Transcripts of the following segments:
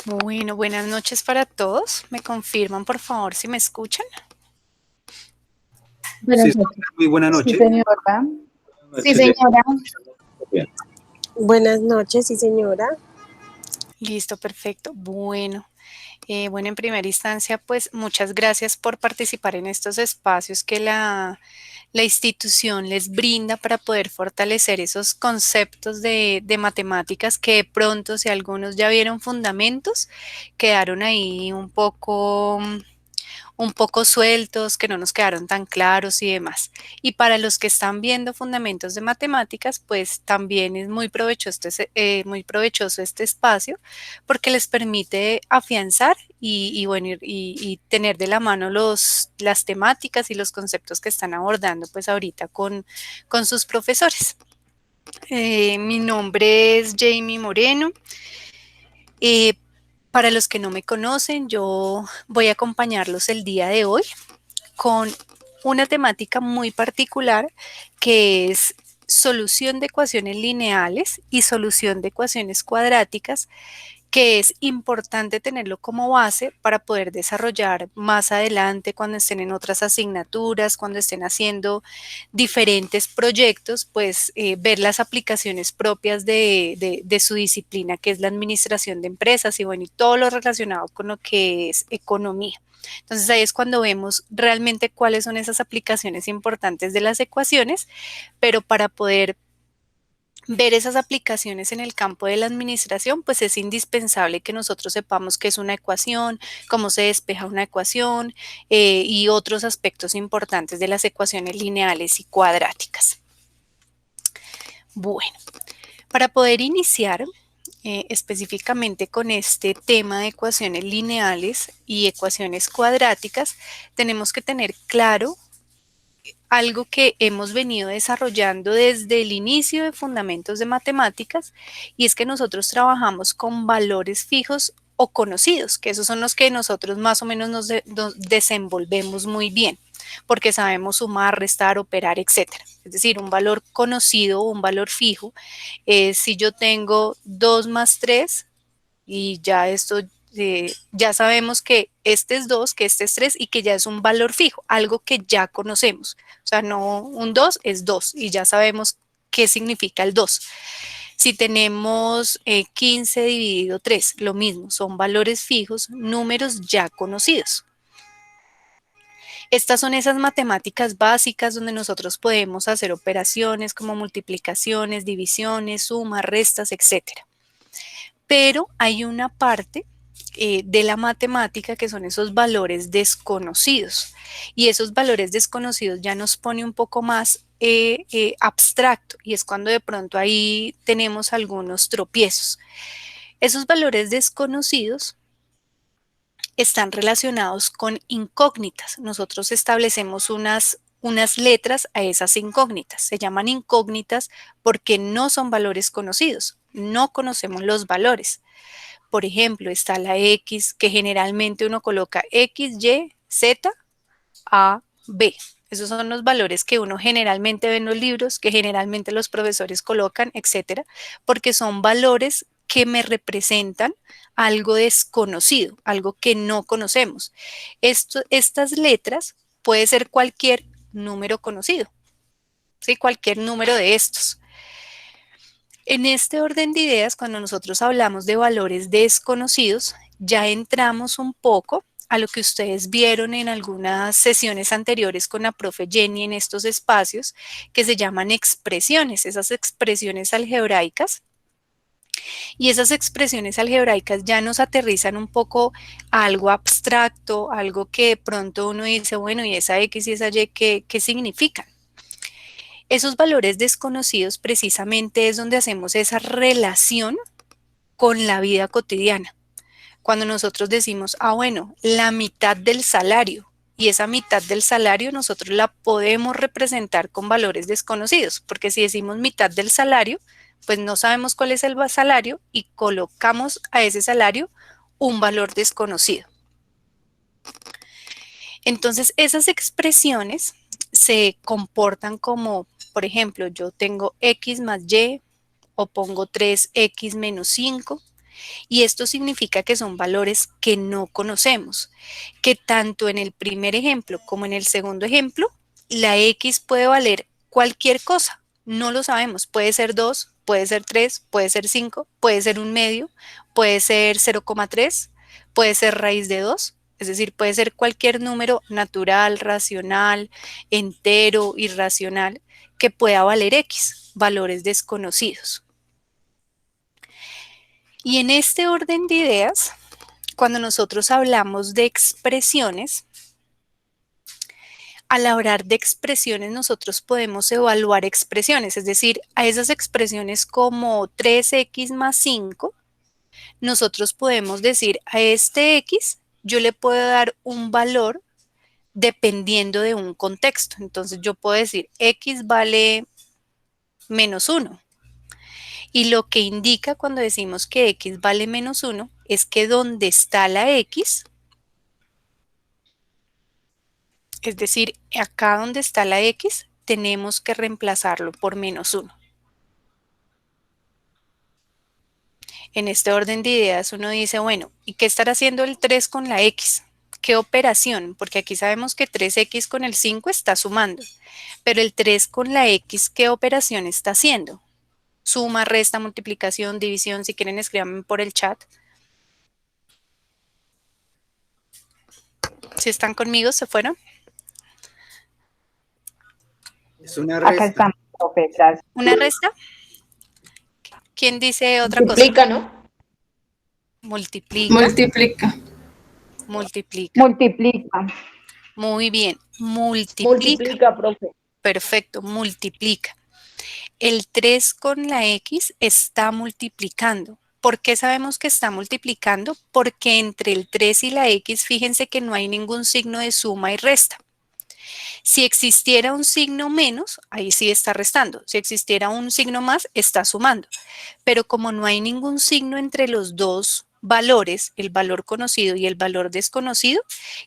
Bueno, buenas noches para todos. ¿Me confirman, por favor, si me escuchan? Sí, Buenas noches. muy buena Sí, noche. señora. Buenas Sí, noches, Jenny. señora. Bien. Buenas noches, sí señora. Listo, perfecto. Bueno, en primera instancia, pues muchas gracias por participar en estos espacios que la institución les brinda para poder fortalecer esos conceptos de matemáticas que de pronto, si algunos ya vieron fundamentos, quedaron ahí un poco sueltos, que no nos quedaron tan claros y demás. Y para los que están viendo fundamentos de matemáticas, pues también es muy provechoso este espacio porque les permite afianzar y bueno, y tener de la mano las temáticas y los conceptos que están abordando pues ahorita con sus profesores. Mi nombre es Jamie Moreno. Eh, para los que no me conocen, yo voy a acompañarlos el día de hoy con una temática muy particular que es solución de ecuaciones lineales y solución de ecuaciones cuadráticas, que es importante tenerlo como base para poder desarrollar más adelante cuando estén en otras asignaturas, cuando estén haciendo diferentes proyectos, pues ver las aplicaciones propias de su disciplina, que es la administración de empresas y bueno, y todo lo relacionado con lo que es economía. Entonces ahí es cuando vemos realmente cuáles son esas aplicaciones importantes de las ecuaciones, pero para poder ver esas aplicaciones en el campo de la administración, pues es indispensable que nosotros sepamos qué es una ecuación, cómo se despeja una ecuación y otros aspectos importantes de las ecuaciones lineales y cuadráticas. Bueno, para poder iniciar específicamente con este tema de ecuaciones lineales y ecuaciones cuadráticas, tenemos que tener claro algo que hemos venido desarrollando desde el inicio de Fundamentos de Matemáticas, y es que nosotros trabajamos con valores fijos o conocidos, que esos son los que nosotros más o menos nos desenvolvemos muy bien, porque sabemos sumar, restar, operar, etcétera. Es decir, un valor conocido o un valor fijo es si yo tengo 2 más 3 y ya esto, ya sabemos que este es 2, que este es 3 y que ya es un valor fijo, algo que ya conocemos. O sea, no un 2 es 2 y ya sabemos qué significa el 2. Si tenemos 15 dividido 3, lo mismo, son valores fijos, números ya conocidos. Estas son esas matemáticas básicas donde nosotros podemos hacer operaciones como multiplicaciones, divisiones, sumas, restas, etcétera. Pero hay una parte de la matemática que son esos valores desconocidos, y esos valores desconocidos ya nos pone un poco más abstracto, y es cuando de pronto ahí tenemos algunos tropiezos. Esos valores desconocidos están relacionados con incógnitas. Nosotros establecemos unas letras a esas incógnitas. Se llaman incógnitas porque no son valores conocidos, no conocemos los valores. Por ejemplo, está la X, que generalmente uno coloca X, Y, Z, A, B. Esos son los valores que uno generalmente ve en los libros, que generalmente los profesores colocan, etcétera, porque son valores que me representan algo desconocido, algo que no conocemos. Estas letras puede ser cualquier número conocido, ¿sí? Cualquier número de estos. En este orden de ideas, cuando nosotros hablamos de valores desconocidos, ya entramos un poco a lo que ustedes vieron en algunas sesiones anteriores con la profe Jenny en estos espacios, que se llaman expresiones, esas expresiones algebraicas. Y esas expresiones algebraicas ya nos aterrizan un poco a algo abstracto, algo que de pronto uno dice, bueno, ¿y esa X y esa Y qué significan? Esos valores desconocidos precisamente es donde hacemos esa relación con la vida cotidiana. Cuando nosotros decimos, bueno, la mitad del salario, y esa mitad del salario nosotros la podemos representar con valores desconocidos, porque si decimos mitad del salario, pues no sabemos cuál es el salario y colocamos a ese salario un valor desconocido. Entonces, esas expresiones se comportan como, por ejemplo, yo tengo X más Y o pongo 3X menos 5. Y esto significa que son valores que no conocemos, que tanto en el primer ejemplo como en el segundo ejemplo, la X puede valer cualquier cosa. No lo sabemos. Puede ser 2, puede ser 3, puede ser 5, puede ser un medio, puede ser 0,3, puede ser raíz de 2. Es decir, puede ser cualquier número natural, racional, entero, irracional, que pueda valer X, valores desconocidos. Y en este orden de ideas, cuando nosotros hablamos de expresiones, al hablar de expresiones nosotros podemos evaluar expresiones, es decir, a esas expresiones como 3x más 5, nosotros podemos decir a este x yo le puedo dar un valor dependiendo de un contexto. Entonces yo puedo decir x vale menos 1. Y lo que indica cuando decimos que x vale menos 1 es que donde está la x, es decir, acá donde está la x, tenemos que reemplazarlo por menos 1. En este orden de ideas uno dice, bueno, ¿y qué estará haciendo el 3 con la x? ¿Qué operación? Porque aquí sabemos que 3x con el 5 está sumando, pero el 3 con la x, ¿qué operación está haciendo? Suma, resta, multiplicación, división, si quieren escríbanme por el chat. Si están conmigo, ¿se fueron? Es una Acá resta. estamos, profe, gracias. ¿Una resta? ¿Quién dice otra cosa? Multiplica, ¿no? Multiplica. Multiplica. Multiplica. Multiplica. Muy bien. Multiplica. Multiplica, profe. Perfecto, multiplica. El 3 con la X está multiplicando. ¿Por qué sabemos que está multiplicando? Porque entre el 3 y la X, fíjense que no hay ningún signo de suma y resta. Si existiera un signo menos, ahí sí está restando. Si existiera un signo más, está sumando. Pero como no hay ningún signo entre los dos valores, el valor conocido y el valor desconocido,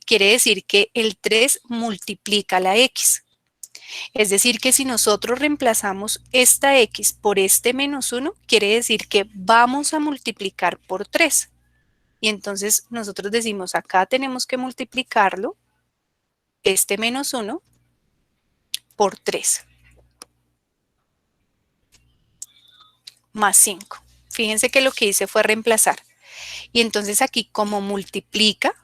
quiere decir que el 3 multiplica la X. Es decir, que si nosotros reemplazamos esta X por este menos 1, quiere decir que vamos a multiplicar por 3. Y entonces nosotros decimos, acá tenemos que multiplicarlo, este menos 1, por 3. Más 5. Fíjense que lo que hice fue reemplazar. Y entonces aquí como multiplica,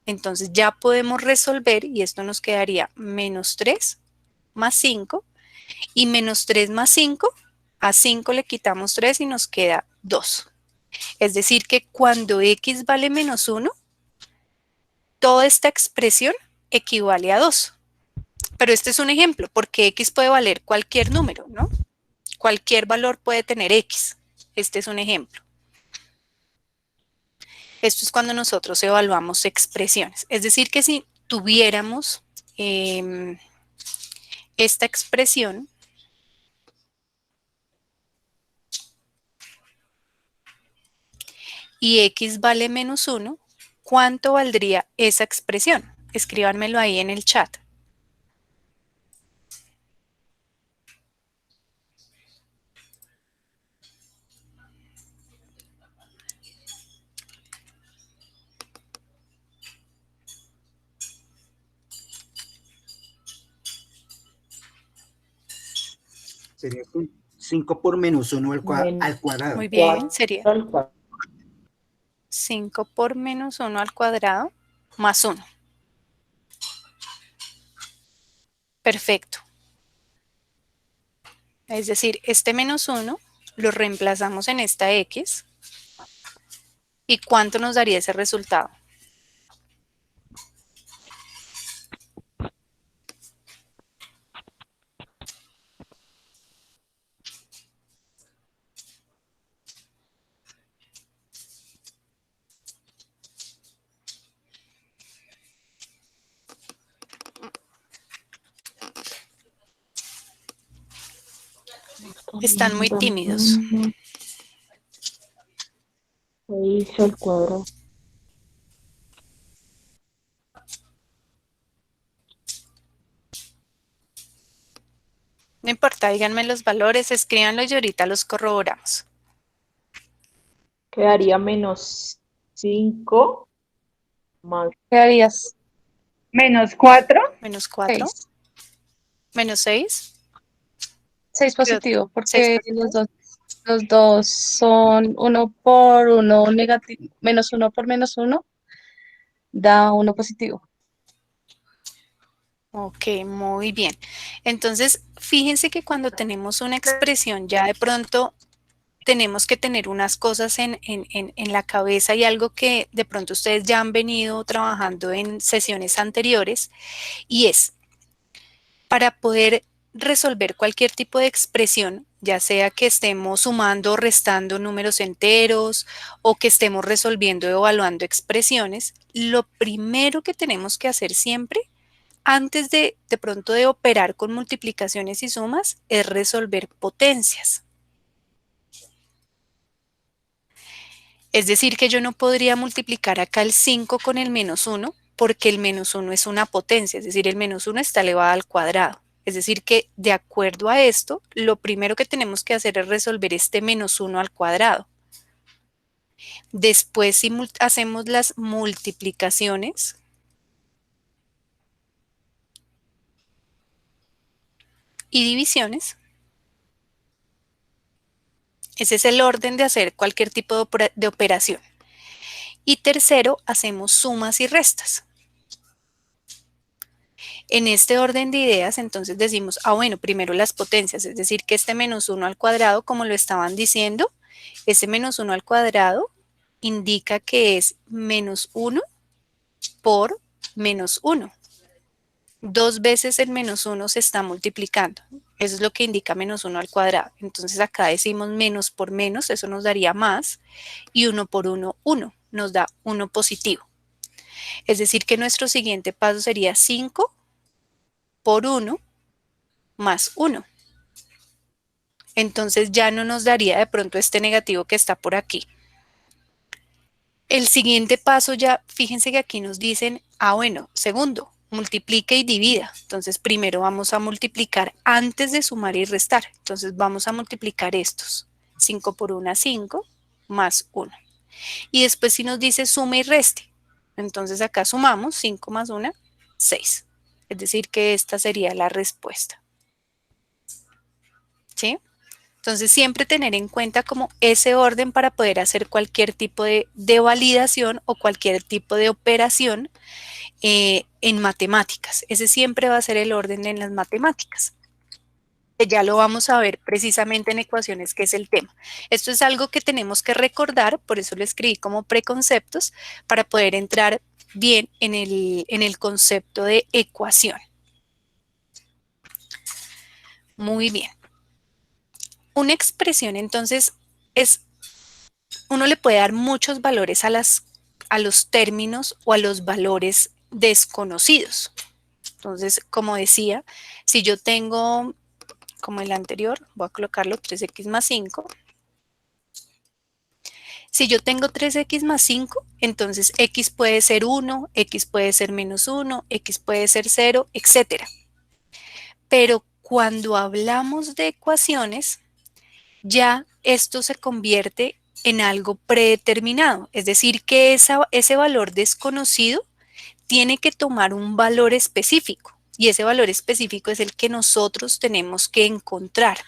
entonces ya podemos resolver y esto nos quedaría menos 3 más 5. Y menos 3 más 5, a 5 le quitamos 3 y nos queda 2. Es decir que cuando x vale menos 1, toda esta expresión equivale a 2. Pero este es un ejemplo, porque x puede valer cualquier número, ¿no? Cualquier valor puede tener x. Este es un ejemplo. Esto es cuando nosotros evaluamos expresiones. Es decir que si tuviéramos esta expresión, y x vale menos 1, ¿cuánto valdría esa expresión? Escríbanmelo ahí en el chat. Sería 5 por menos 1 al cuadrado. Muy bien, sería 5 por menos 1 al cuadrado más 1. Perfecto. Es decir, este menos 1 lo reemplazamos en esta x. ¿Y cuánto nos daría ese resultado? Están muy tímidos. 6 al cuadrado. No importa, díganme los valores, escríbanlos y ahorita los corroboramos. Ok. Quedaría menos 5 más ¿Qué harías? Menos 4. Menos 4. 6. Menos 6. 6 positivo, 6 porque positivo. los dos son 1 por 1 negativo, menos 1 por menos 1 da 1 positivo. Ok, muy bien. Entonces, fíjense que cuando tenemos una expresión, ya de pronto tenemos que tener unas cosas en la cabeza y algo que de pronto ustedes ya han venido trabajando en sesiones anteriores, y es, para poder resolver cualquier tipo de expresión, ya sea que estemos sumando o restando números enteros o que estemos resolviendo o evaluando expresiones, lo primero que tenemos que hacer siempre antes de pronto de operar con multiplicaciones y sumas, es resolver potencias. Es decir, que yo no podría multiplicar acá el 5 con el menos 1, porque el menos 1 es una potencia, es decir, el menos 1 está elevado al cuadrado. Es decir, que de acuerdo a esto, lo primero que tenemos que hacer es resolver este menos 1 al cuadrado. Después, si hacemos las multiplicaciones, y divisiones, ese es el orden de hacer cualquier tipo de operación. Y tercero, hacemos sumas y restas. En este orden de ideas, entonces decimos, bueno, primero las potencias, es decir, que este menos 1 al cuadrado, como lo estaban diciendo, ese menos 1 al cuadrado indica que es menos 1 por menos 1. Dos veces el menos 1 se está multiplicando. Eso es lo que indica menos 1 al cuadrado. Entonces acá decimos menos por menos, eso nos daría más, y 1 por 1, 1, nos da 1 positivo. Es decir, que nuestro siguiente paso sería 5 por 1 más 1. Entonces ya no nos daría de pronto este negativo que está por aquí. El siguiente paso ya, fíjense que aquí nos dicen, bueno, segundo, multiplique y divida. Entonces primero vamos a multiplicar antes de sumar y restar. Entonces vamos a multiplicar estos. 5 por 1, 5, más 1. Y después si nos dice suma y reste. Entonces acá sumamos 5 más 1, 6. Es decir que esta sería la respuesta. ¿Sí? Entonces siempre tener en cuenta como ese orden para poder hacer cualquier tipo de validación o cualquier tipo de operación en matemáticas. Ese siempre va a ser el orden en las matemáticas. Ya lo vamos a ver precisamente en ecuaciones, que es el tema. Esto es algo que tenemos que recordar, por eso lo escribí como preconceptos, para poder entrar bien en el concepto de ecuación. Muy bien. Una expresión, entonces, uno le puede dar muchos valores a los términos o a los valores desconocidos. Entonces, como decía, si yo tengo, como el anterior, voy a colocarlo 3x más 5. Si yo tengo 3x más 5, entonces x puede ser 1, x puede ser menos 1, x puede ser 0, etc. Pero cuando hablamos de ecuaciones, ya esto se convierte en algo predeterminado, es decir, que ese valor desconocido tiene que tomar un valor específico y ese valor específico es el que nosotros tenemos que encontrar.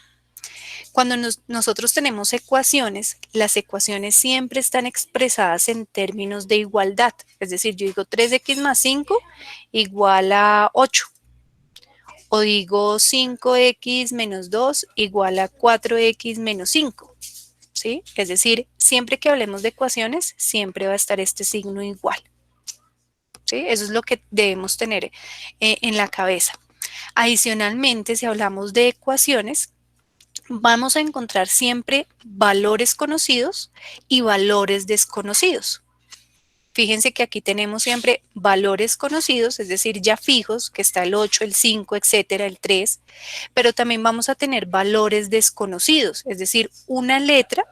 Cuando nosotros tenemos ecuaciones, las ecuaciones siempre están expresadas en términos de igualdad, es decir, yo digo 3x más 5 igual a 8. O digo 5x menos 2 igual a 4x menos 5, ¿sí? Es decir, siempre que hablemos de ecuaciones, siempre va a estar este signo igual, ¿sí? Eso es lo que debemos tener en la cabeza. Adicionalmente, si hablamos de ecuaciones, vamos a encontrar siempre valores conocidos y valores desconocidos. Fíjense que aquí tenemos siempre valores conocidos, es decir, ya fijos, que está el 8, el 5, etcétera, el 3, pero también vamos a tener valores desconocidos, es decir, una letra,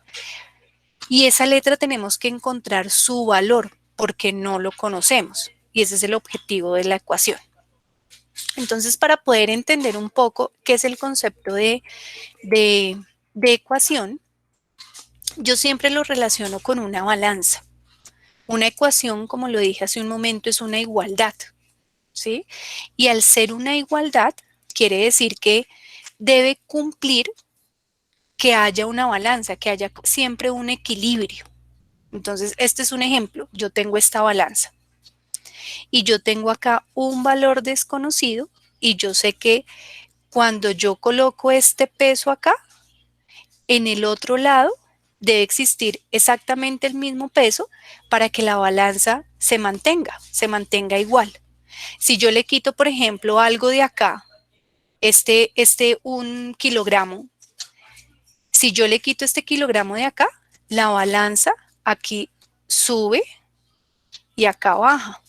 y esa letra tenemos que encontrar su valor porque no lo conocemos, y ese es el objetivo de la ecuación. Entonces, para poder entender un poco qué es el concepto de ecuación, yo siempre lo relaciono con una balanza. Una ecuación, como lo dije hace un momento, es una igualdad, ¿sí? Y al ser una igualdad, quiere decir que debe cumplir que haya una balanza, que haya siempre un equilibrio. Entonces, este es un ejemplo. Yo tengo esta balanza y yo tengo acá un valor desconocido y yo sé que cuando yo coloco este peso acá, en el otro lado debe existir exactamente el mismo peso para que la balanza se mantenga igual. Si yo le quito, por ejemplo, algo de acá, un kilogramo, si yo le quito este kilogramo de acá, la balanza aquí sube y acá baja.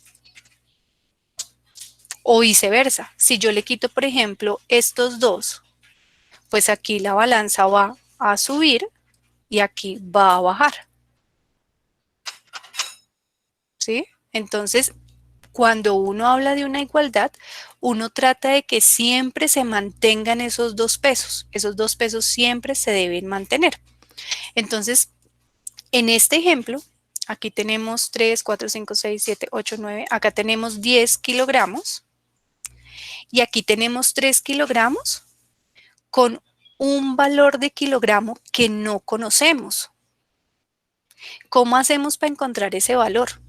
O viceversa, si yo le quito, por ejemplo, estos dos, pues aquí la balanza va a subir y aquí va a bajar. ¿Sí? Entonces, cuando uno habla de una igualdad, uno trata de que siempre se mantengan esos dos pesos siempre se deben mantener. Entonces, en este ejemplo, aquí tenemos 3, 4, 5, 6, 7, 8, 9, acá tenemos 10 kilogramos y aquí tenemos 3 kilogramos con un valor de kilogramo que no conocemos. ¿Cómo hacemos para encontrar ese valor?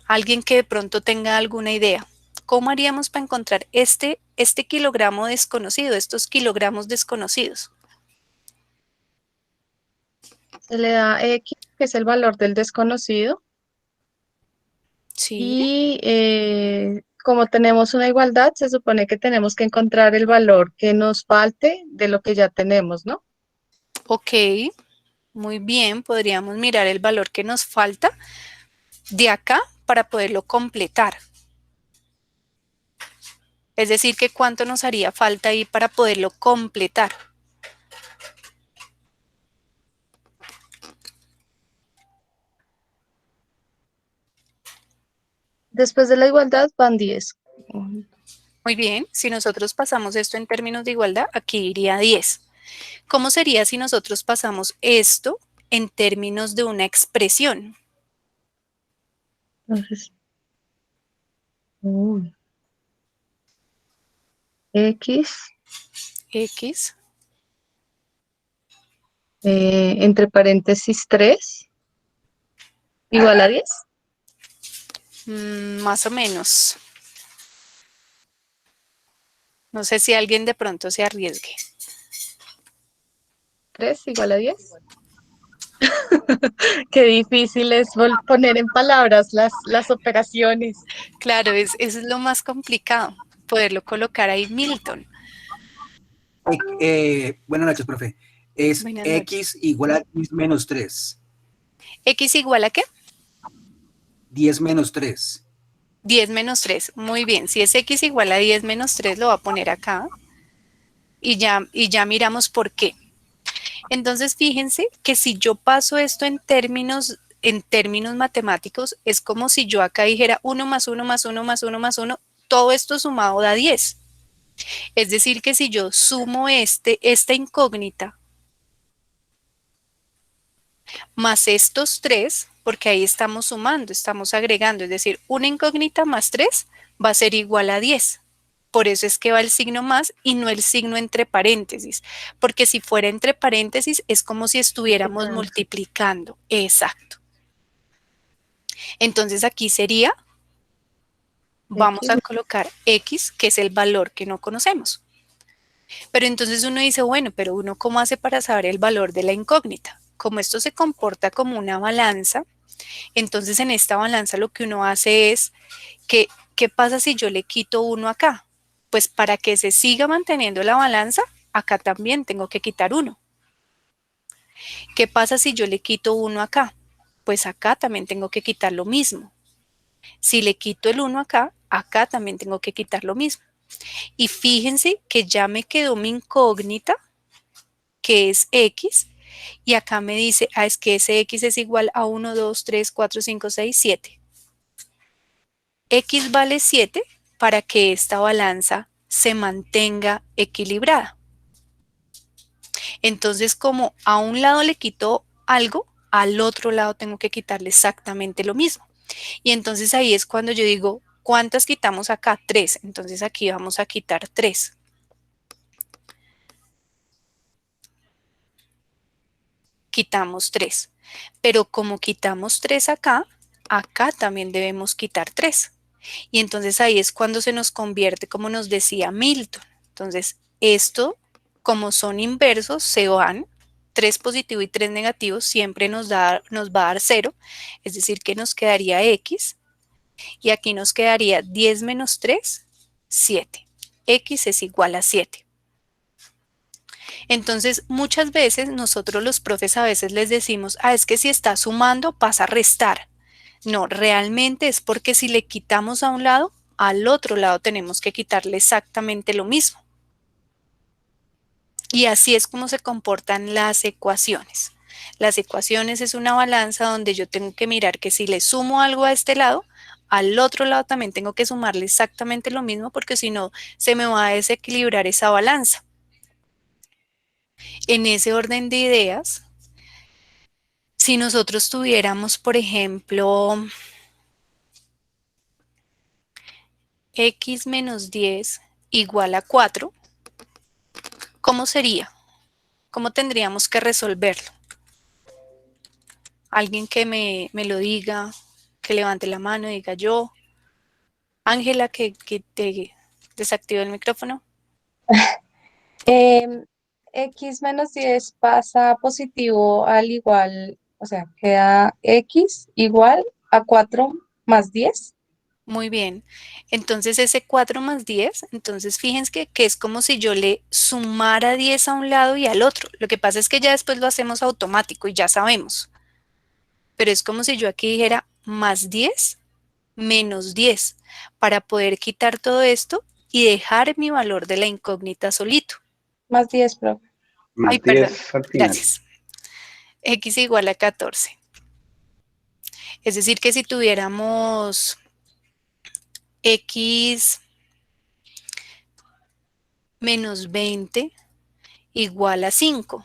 Alguien que de pronto tenga alguna idea. ¿Cómo haríamos para encontrar este kilogramo desconocido, estos kilogramos desconocidos? Se le da X, que es el valor del desconocido, Sí, y como tenemos una igualdad, se supone que tenemos que encontrar el valor que nos falte de lo que ya tenemos, ¿no? ok, muy bien, podríamos mirar el valor que nos falta de acá para poderlo completar. Es decir, que cuánto nos haría falta ahí para poderlo completar. Después de la igualdad van 10. Muy bien, si nosotros pasamos esto en términos de igualdad, aquí iría 10. ¿Cómo sería si nosotros pasamos esto en términos de una expresión? Entonces, X X, entre paréntesis 3 igual a 10. más o menos. No sé si alguien de pronto se arriesgue. 3 igual a 10. Qué difícil es poner en palabras las operaciones. Claro, eso es lo más complicado, poderlo colocar ahí, Milton. Buenas noches, profe. Es Buenas noches. X igual a 10 menos 3. ¿X igual a qué? 10 menos 3. 10 menos 3. Muy bien, si es X igual a 10 menos 3, lo voy a poner acá y ya miramos por qué. Entonces, fíjense que si yo paso esto en términos matemáticos, es como si yo acá dijera 1 más 1 más 1 más 1 más 1, todo esto sumado da 10. Es decir, que si yo sumo esta incógnita más estos 3, porque ahí estamos sumando, estamos agregando, es decir, una incógnita más 3 va a ser igual a 10. Por eso es que va el signo más y no el signo entre paréntesis, porque si fuera entre paréntesis es como si estuviéramos multiplicando. Exacto. Entonces aquí sería, vamos a colocar X, que es el valor que no conocemos. Pero entonces uno dice, bueno, pero uno ¿cómo hace para saber el valor de la incógnita? Como esto se comporta como una balanza, entonces en esta balanza lo que uno hace es que, ¿qué pasa si yo le quito 1 acá? Pues para que se siga manteniendo la balanza, acá también tengo que quitar 1. ¿Qué pasa si yo le quito 1 acá? Pues acá también tengo que quitar lo mismo. Si le quito el 1 acá, acá también tengo que quitar lo mismo. Y fíjense que ya me quedó mi incógnita, que es X, y acá me dice, es que ese X es igual a 1, 2, 3, 4, 5, 6, 7. X vale 7 para que esta balanza se mantenga equilibrada. Entonces, como a un lado le quito algo, al otro lado tengo que quitarle exactamente lo mismo. Y entonces ahí es cuando yo digo, ¿cuántas quitamos acá? 3. Entonces aquí vamos a quitar 3. Quitamos 3. Pero como quitamos 3 acá, acá también debemos quitar 3. Y entonces ahí es cuando se nos convierte, como nos decía Milton. Entonces, esto, como son inversos, se van. 3 positivo y 3 negativo siempre nos va a dar 0. Es decir, que nos quedaría X. Y aquí nos quedaría 10 menos 3, 7. X es igual a 7. Entonces, muchas veces nosotros los profes a veces les decimos, es que si está sumando pasa a restar. No, realmente es porque si le quitamos a un lado, al otro lado tenemos que quitarle exactamente lo mismo. Y así es como se comportan las ecuaciones. Las ecuaciones es una balanza donde yo tengo que mirar que si le sumo algo a este lado, al otro lado también tengo que sumarle exactamente lo mismo porque si no se me va a desequilibrar esa balanza. En ese orden de ideas, si nosotros tuviéramos, por ejemplo, x menos 10 igual a 4, ¿cómo sería? ¿Cómo tendríamos que resolverlo? Alguien que me lo diga, que levante la mano y diga yo. Ángela, que te desactive el micrófono. Em, X menos 10 pasa positivo al igual, o sea, queda X igual a 4 más 10. Muy bien. Entonces ese 4 más 10, entonces fíjense que es como si yo le sumara 10 a un lado y al otro. Lo que pasa es que ya después lo hacemos automático y ya sabemos. Pero es como si yo aquí dijera más 10 menos 10 para poder quitar todo esto y dejar mi valor de la incógnita solito. Más 10, profe. Ay, Más perdón. 10 al final. Gracias. X igual a 14. Es decir, que si tuviéramos X menos 20 igual a 5.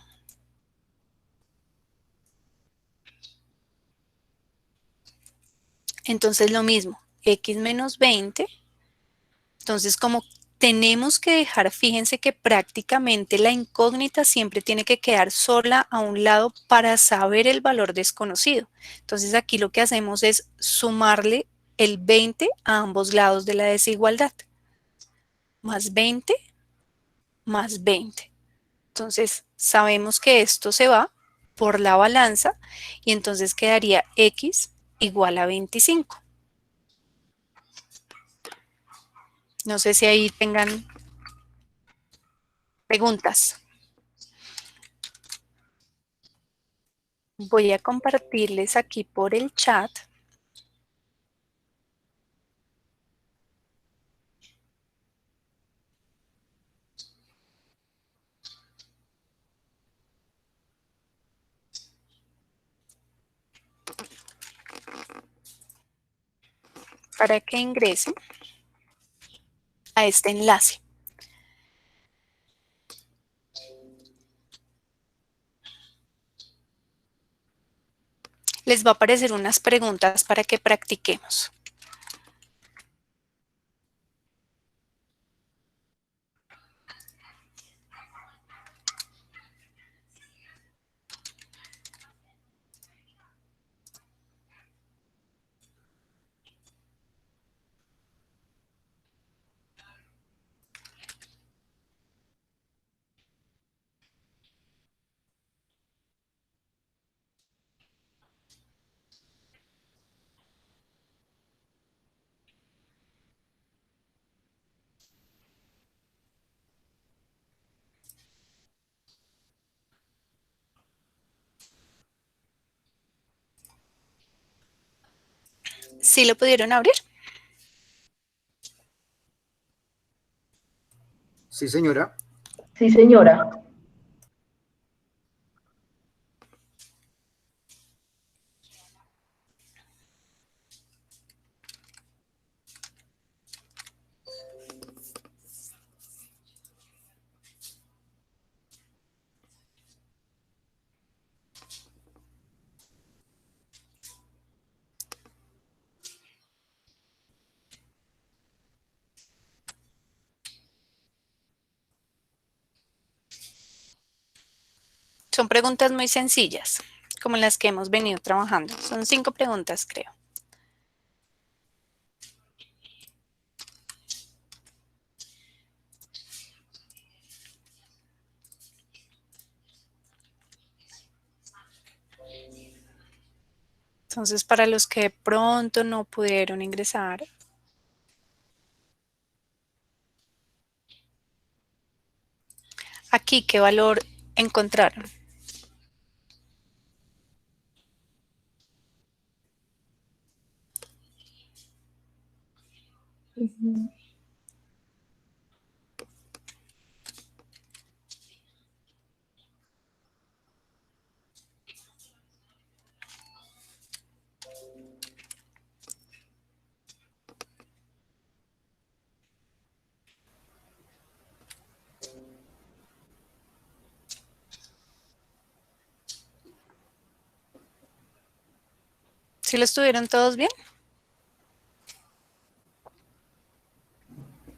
Entonces lo mismo, X menos 20. Entonces como tenemos que dejar, fíjense que prácticamente la incógnita siempre tiene que quedar sola a un lado para saber el valor desconocido. Entonces aquí lo que hacemos es sumarle el 20 a ambos lados de la desigualdad. Más 20 más 20. Entonces, sabemos que esto se va por la balanza y entonces quedaría X igual a 25. No sé si ahí tengan preguntas. Voy a compartirles aquí por el chat. Para que ingresen a este enlace. Les va a aparecer unas preguntas para que practiquemos. ¿Sí lo pudieron abrir? Sí, señora. Sí, señora. Son preguntas muy sencillas, como las que hemos venido trabajando. Son 5 preguntas, creo. Entonces, para los que de pronto no pudieron ingresar, aquí, ¿qué valor encontraron? Ujú. ¿Sí lo estuvieron todos bien?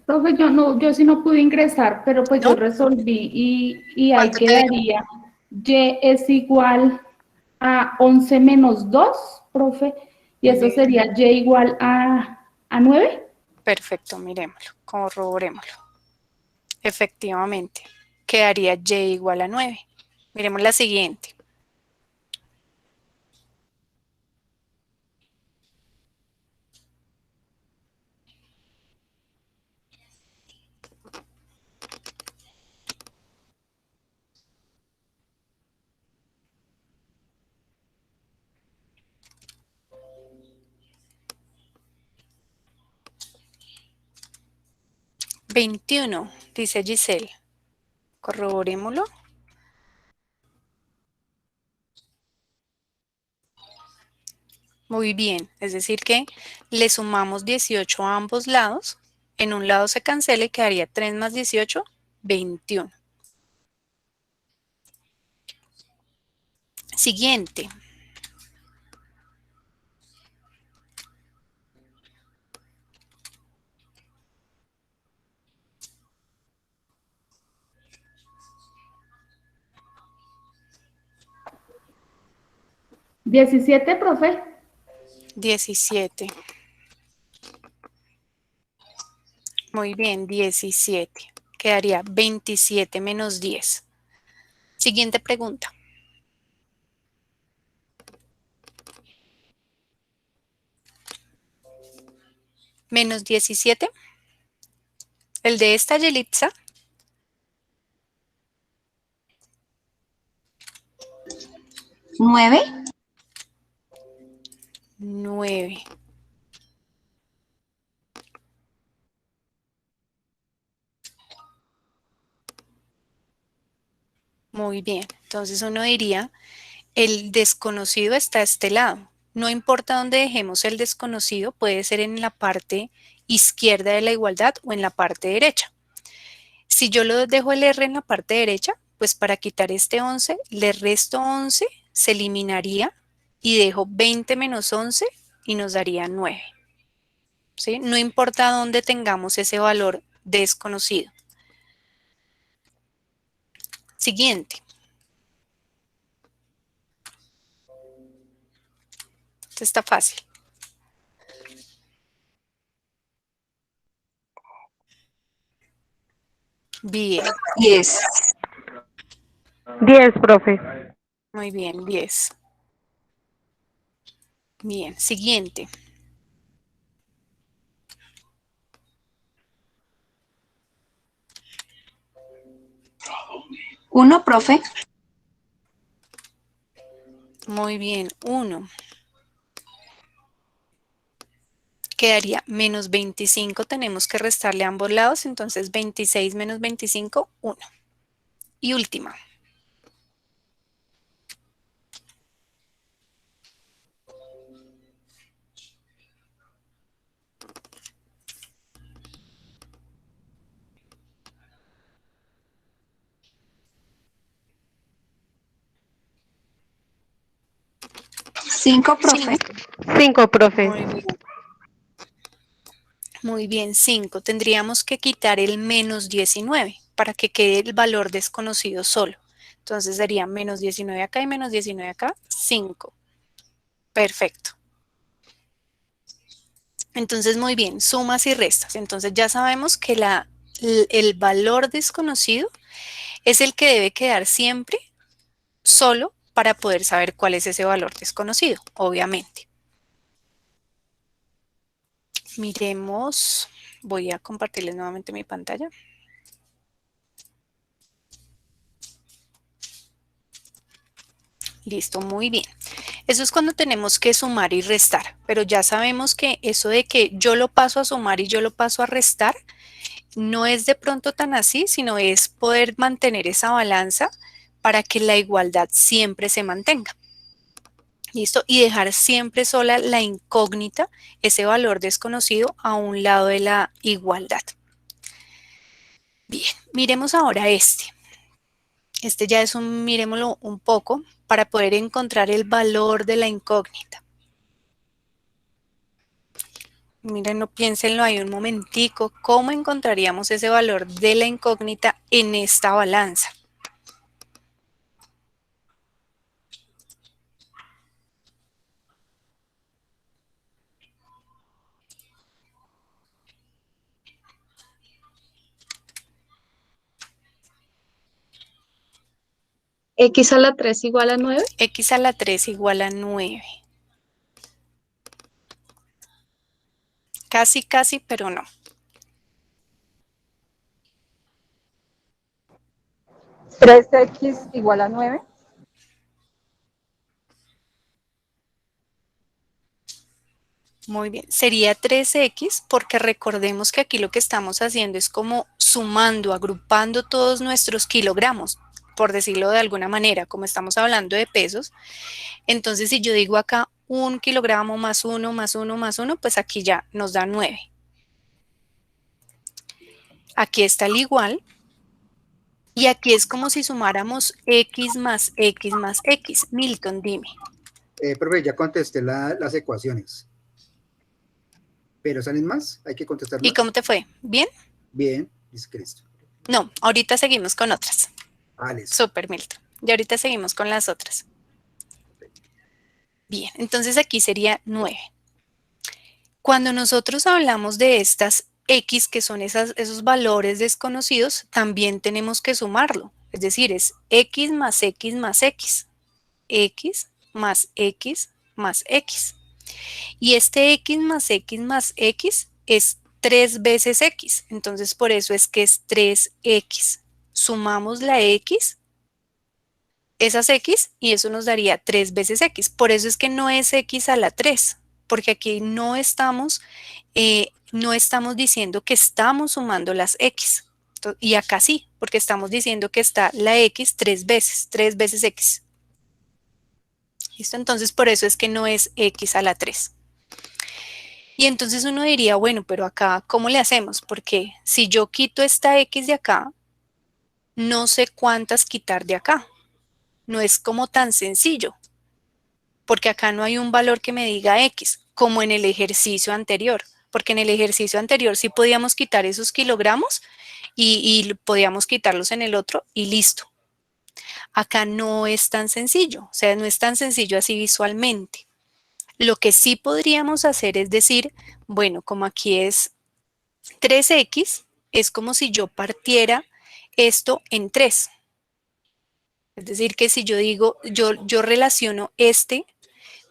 Profe, yo sí no pude ingresar, pero pues ¿No? yo resolví y ahí ¿Cuánto te dio? quedaría. Y es igual a 11 menos 2, profe, y eso sería y igual a 9. Perfecto, miremoslo, corroborémoslo. Efectivamente, quedaría y igual a 9. Miremos la siguiente. $21, dice Giselle. Corroborémoslo. Muy bien, es decir que le sumamos 18 a ambos lados. En un lado se cancela y quedaría 3 más 18, 21. Siguiente. ¿17, profe? 17. Muy bien, 17. Quedaría 27 menos 10. Siguiente pregunta. Menos 17. El de esta Yelitza. 9. 9. Muy bien. Entonces uno diría, el desconocido está a este lado. No importa dónde dejemos el desconocido, puede ser en la parte izquierda de la igualdad o en la parte derecha. Si yo lo dejo el R en la parte derecha, pues para quitar este 11, le resto 11, se eliminaría y dejo 20 menos 11 y nos daría 9. ¿Sí? No importa dónde tengamos ese valor desconocido. Siguiente. Esto está fácil. Bien, 10. 10, profe. muy bien, 10. Bien, siguiente. ¿1, profe? Muy bien, 1. Quedaría menos 25, tenemos que restarle a ambos lados, entonces 26 menos 25, 1. Y última. ¿5, profe? 5, profe. Muy bien. Muy bien, 5. Tendríamos que quitar el menos 19 para que quede el valor desconocido solo. Entonces sería menos 19 acá y menos 19 acá, 5. Perfecto. Entonces, muy bien, sumas y restas. Entonces ya sabemos que el valor desconocido es el que debe quedar siempre solo para poder saber cuál es ese valor desconocido, obviamente. Miremos, voy a compartirles nuevamente mi pantalla. Listo, muy bien. Eso es cuando tenemos que sumar y restar, pero ya sabemos que eso de que yo lo paso a sumar y yo lo paso a restar, no es de pronto tan así, sino es poder mantener esa balanza para que la igualdad siempre se mantenga. ¿Listo? Y dejar siempre sola la incógnita, ese valor desconocido a un lado de la igualdad. Bien, miremos ahora este. Este ya es miremoslo un poco para poder encontrar el valor de la incógnita. Mírenlo, piénsenlo ahí un momentico, ¿cómo encontraríamos ese valor de la incógnita en esta balanza? X a la 3 igual a 9. X a la 3 igual a 9. Casi, casi, pero no. ¿3x igual a 9? Muy bien, sería 3x porque recordemos que aquí lo que estamos haciendo es como sumando, agrupando todos nuestros kilogramos, por decirlo de alguna manera, como estamos hablando de pesos. Entonces, si yo digo acá 1 kilogramo más 1 más 1 más 1, pues aquí ya nos da 9. Aquí está el igual. Y aquí es como si sumáramos x más x más x. Milton, dime. Profe, ya contesté las ecuaciones. ¿Pero salen más? ¿Hay que contestar más? ¿Y cómo te fue? ¿Bien? Bien, dice Cristo. No, ahorita seguimos con otras. Vale. Súper, Milton. Y ahorita seguimos con las otras. Bien, entonces aquí sería 9. Cuando nosotros hablamos de estas x, que son esos valores desconocidos, también tenemos que sumarlo. Es decir, es x más x más x. X más x más x. Y este x más x más x es 3 veces x. Entonces, por eso es que es 3x. Sumamos la x, esas x, y eso nos daría 3 veces x. Por eso es que no es x a la 3, porque aquí no estamos diciendo que estamos sumando las x. Y acá sí, porque estamos diciendo que está la x 3 veces x. ¿Listo? Entonces, por eso es que no es x a la 3. Y entonces uno diría, bueno, pero acá, ¿cómo le hacemos? Porque si yo quito esta x de acá, no sé cuántas quitar de acá. No es como tan sencillo, porque acá no hay un valor que me diga x, como en el ejercicio anterior. Porque en el ejercicio anterior sí podíamos quitar esos kilogramos y podíamos quitarlos en el otro y listo. Acá no es tan sencillo, o sea, no es tan sencillo así visualmente. Lo que sí podríamos hacer es decir, bueno, como aquí es 3x, es como si yo partiera esto en 3. Es decir, que si yo digo, yo relaciono este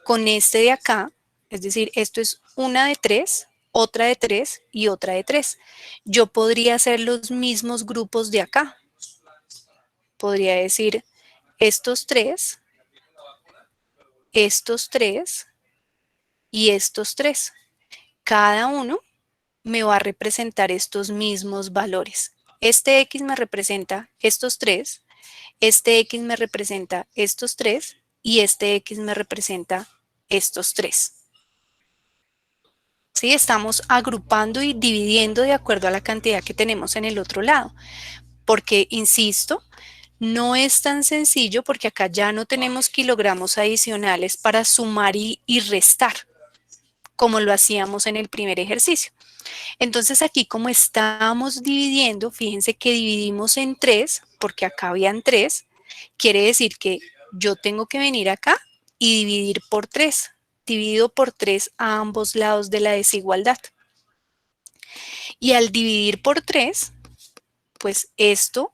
con este de acá, es decir, esto es una de 3, otra de 3 y otra de 3. Yo podría hacer los mismos grupos de acá. Podría decir estos 3 y estos 3. Cada uno me va a representar estos mismos valores. Este X me representa estos 3, este X me representa estos 3 y este X me representa estos 3. ¿Sí? Estamos agrupando y dividiendo de acuerdo a la cantidad que tenemos en el otro lado. Porque, insisto, no es tan sencillo porque acá ya no tenemos kilogramos adicionales para sumar y restar, como lo hacíamos en el primer ejercicio. Entonces aquí como estamos dividiendo, fíjense que dividimos en 3, porque acá habían 3, quiere decir que yo tengo que venir acá y dividir por 3. Divido por 3 a ambos lados de la desigualdad. Y al dividir por 3, pues esto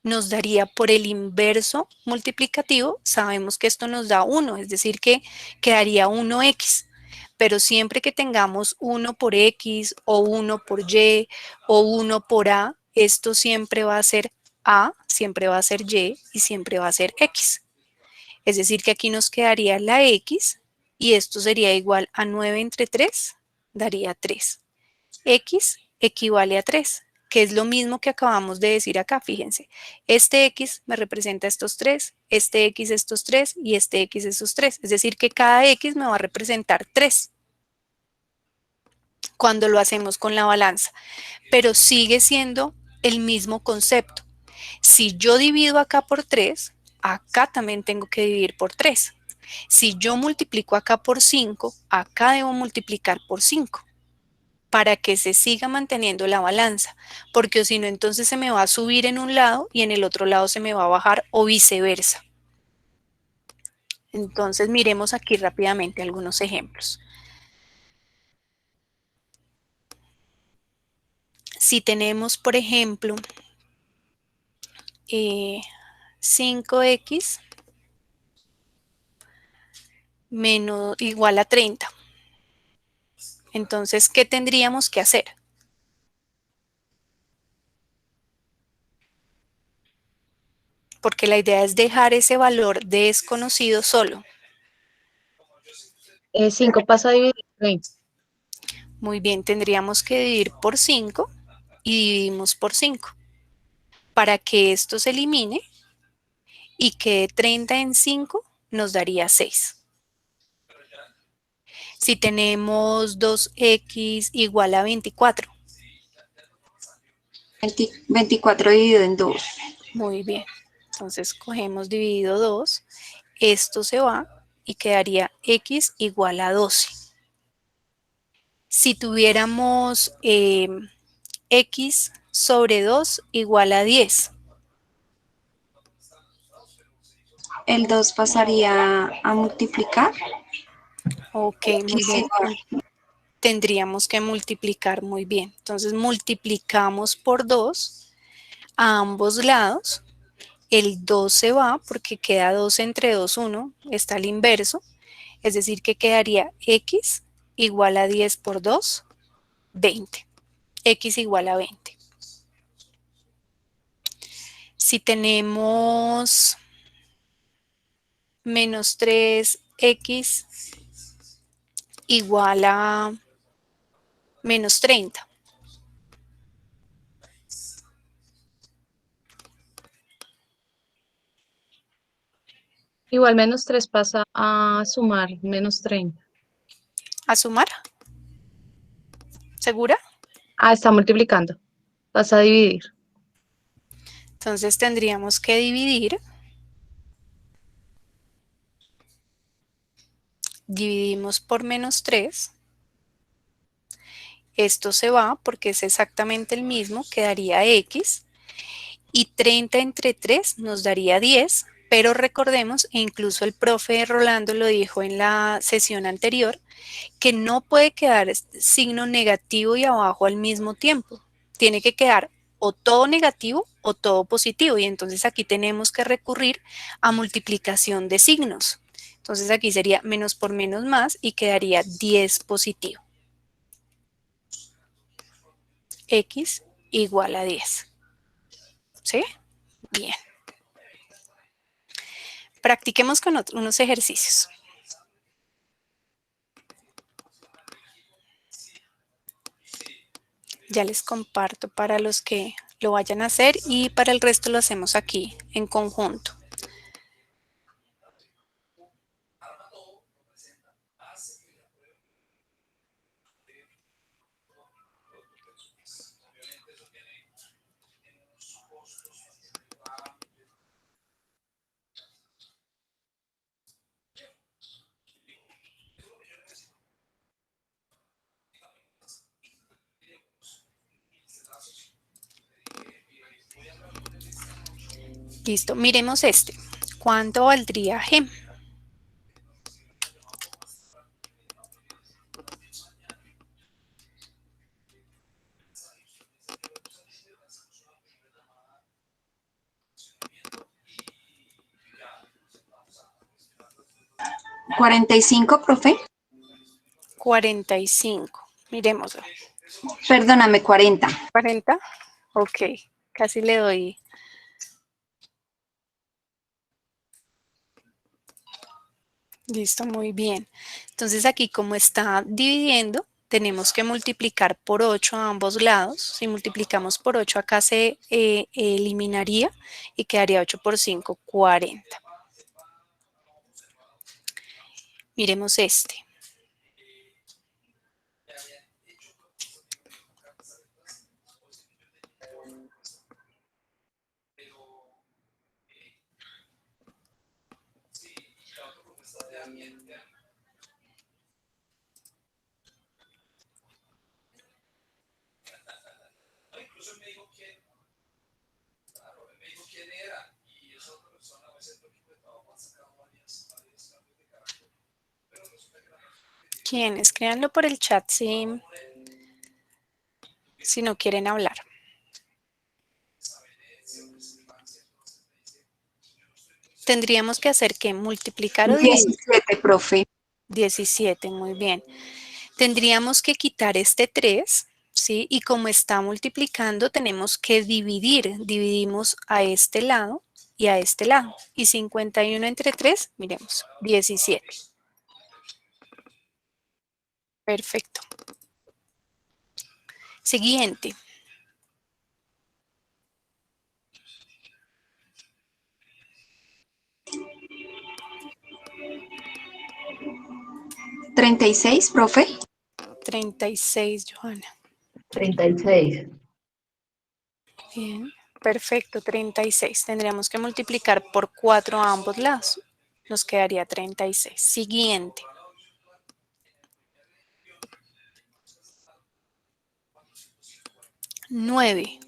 nos daría por el inverso multiplicativo, sabemos que esto nos da 1, es decir que quedaría 1x, pero siempre que tengamos 1 por x o 1 por y o 1 por a, esto siempre va a ser a, siempre va a ser y y siempre va a ser x. Es decir que aquí nos quedaría la x y esto sería igual a 9 entre 3, daría 3. X equivale a 3, que es lo mismo que acabamos de decir acá, fíjense. Este X me representa estos 3, este X estos 3 y este X estos 3. Es decir que cada X me va a representar 3 cuando lo hacemos con la balanza. Pero sigue siendo el mismo concepto. Si yo divido acá por 3, acá también tengo que dividir por 3. Si yo multiplico acá por 5, acá debo multiplicar por 5. Para que se siga manteniendo la balanza, porque si no, entonces se me va a subir en un lado y en el otro lado se me va a bajar o viceversa. Entonces miremos aquí rápidamente algunos ejemplos. Si tenemos, por ejemplo, 5x menos igual a 30. Entonces, ¿qué tendríamos que hacer? Porque la idea es dejar ese valor desconocido solo. 5 pasa a dividir 30. Muy bien, tendríamos que dividir por 5 y dividimos por 5 para que esto se elimine y que 30 en 5 nos daría 6. Si tenemos 2x igual a 24. 24 dividido en 2. Muy bien. Entonces cogemos dividido 2. Esto se va y quedaría x igual a 12. Si tuviéramos x sobre 2 igual a 10. El 2 pasaría a multiplicar. Ok, muy bien. Tendríamos que multiplicar muy bien. Entonces multiplicamos por 2 a ambos lados. El 2 se va porque queda 2 entre 2, 1. Está al inverso. Es decir que quedaría x igual a 10 por 2, 20. X igual a 20. Si tenemos menos 3x igual a menos 30. Igual menos 3 pasa a sumar menos 30. ¿A sumar? ¿Segura? Ah, está multiplicando. Pasa a dividir. Entonces tendríamos que dividir. Dividimos por menos 3. Esto se va porque es exactamente el mismo, quedaría x. Y 30 entre 3 nos daría 10, pero recordemos, e incluso el profe Rolando lo dijo en la sesión anterior, que no puede quedar signo negativo y abajo al mismo tiempo. Tiene que quedar o todo negativo o todo positivo, y entonces aquí tenemos que recurrir a multiplicación de signos. Entonces aquí sería menos por menos más y quedaría 10 positivo. X igual a 10. ¿Sí? Bien. Practiquemos con unos ejercicios. Ya les comparto para los que lo vayan a hacer y para el resto lo hacemos aquí en conjunto. Listo, miremos este. ¿Cuánto valdría G? ¿45, profe? 45. Miremoslo. Perdóname, 40. 40. Ok, casi le doy. Listo, muy bien. Entonces aquí como está dividiendo, tenemos que multiplicar por 8 a ambos lados. Si multiplicamos por 8 acá se eliminaría y quedaría 8 por 5, 40. Miremos este. ¿Quiénes? Créanlo por el chat si no quieren hablar. Tendríamos que hacer que multiplicar o dividir. 17, profe. 17, muy bien. Tendríamos que quitar este 3, ¿sí? Y como está multiplicando, tenemos que dividir. Dividimos a este lado y a este lado. Y 51 entre 3, miremos, 17. Perfecto. Siguiente. ¿36, profe? 36, Johanna. 36. Bien, perfecto, 36. Tendríamos que multiplicar por 4 a ambos lados. Nos quedaría 36. Siguiente. Nueve.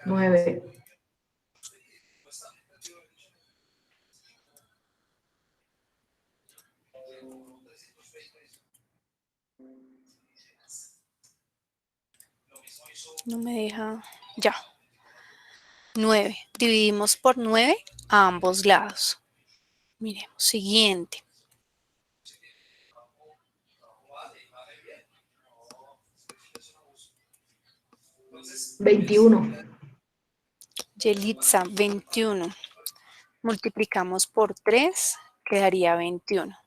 9. No me deja. Ya. 9. Dividimos por 9 a ambos lados. Miremos. Siguiente. ¿21? Yelitza, 21. Multiplicamos por 3, quedaría 21.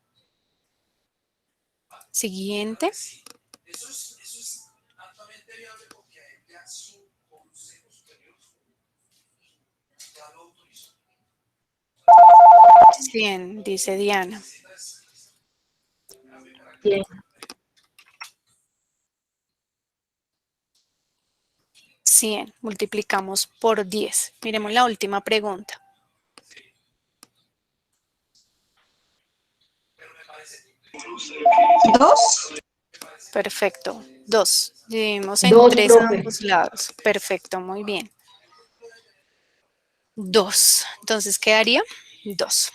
Siguiente. Bien, dice Diana. 100. 100. Multiplicamos por 10. Miremos la última pregunta. ¿2? Perfecto. 2. Dividimos en 2, 3 a profe. ambos lados. Perfecto, muy bien. 2. Entonces quedaría 2.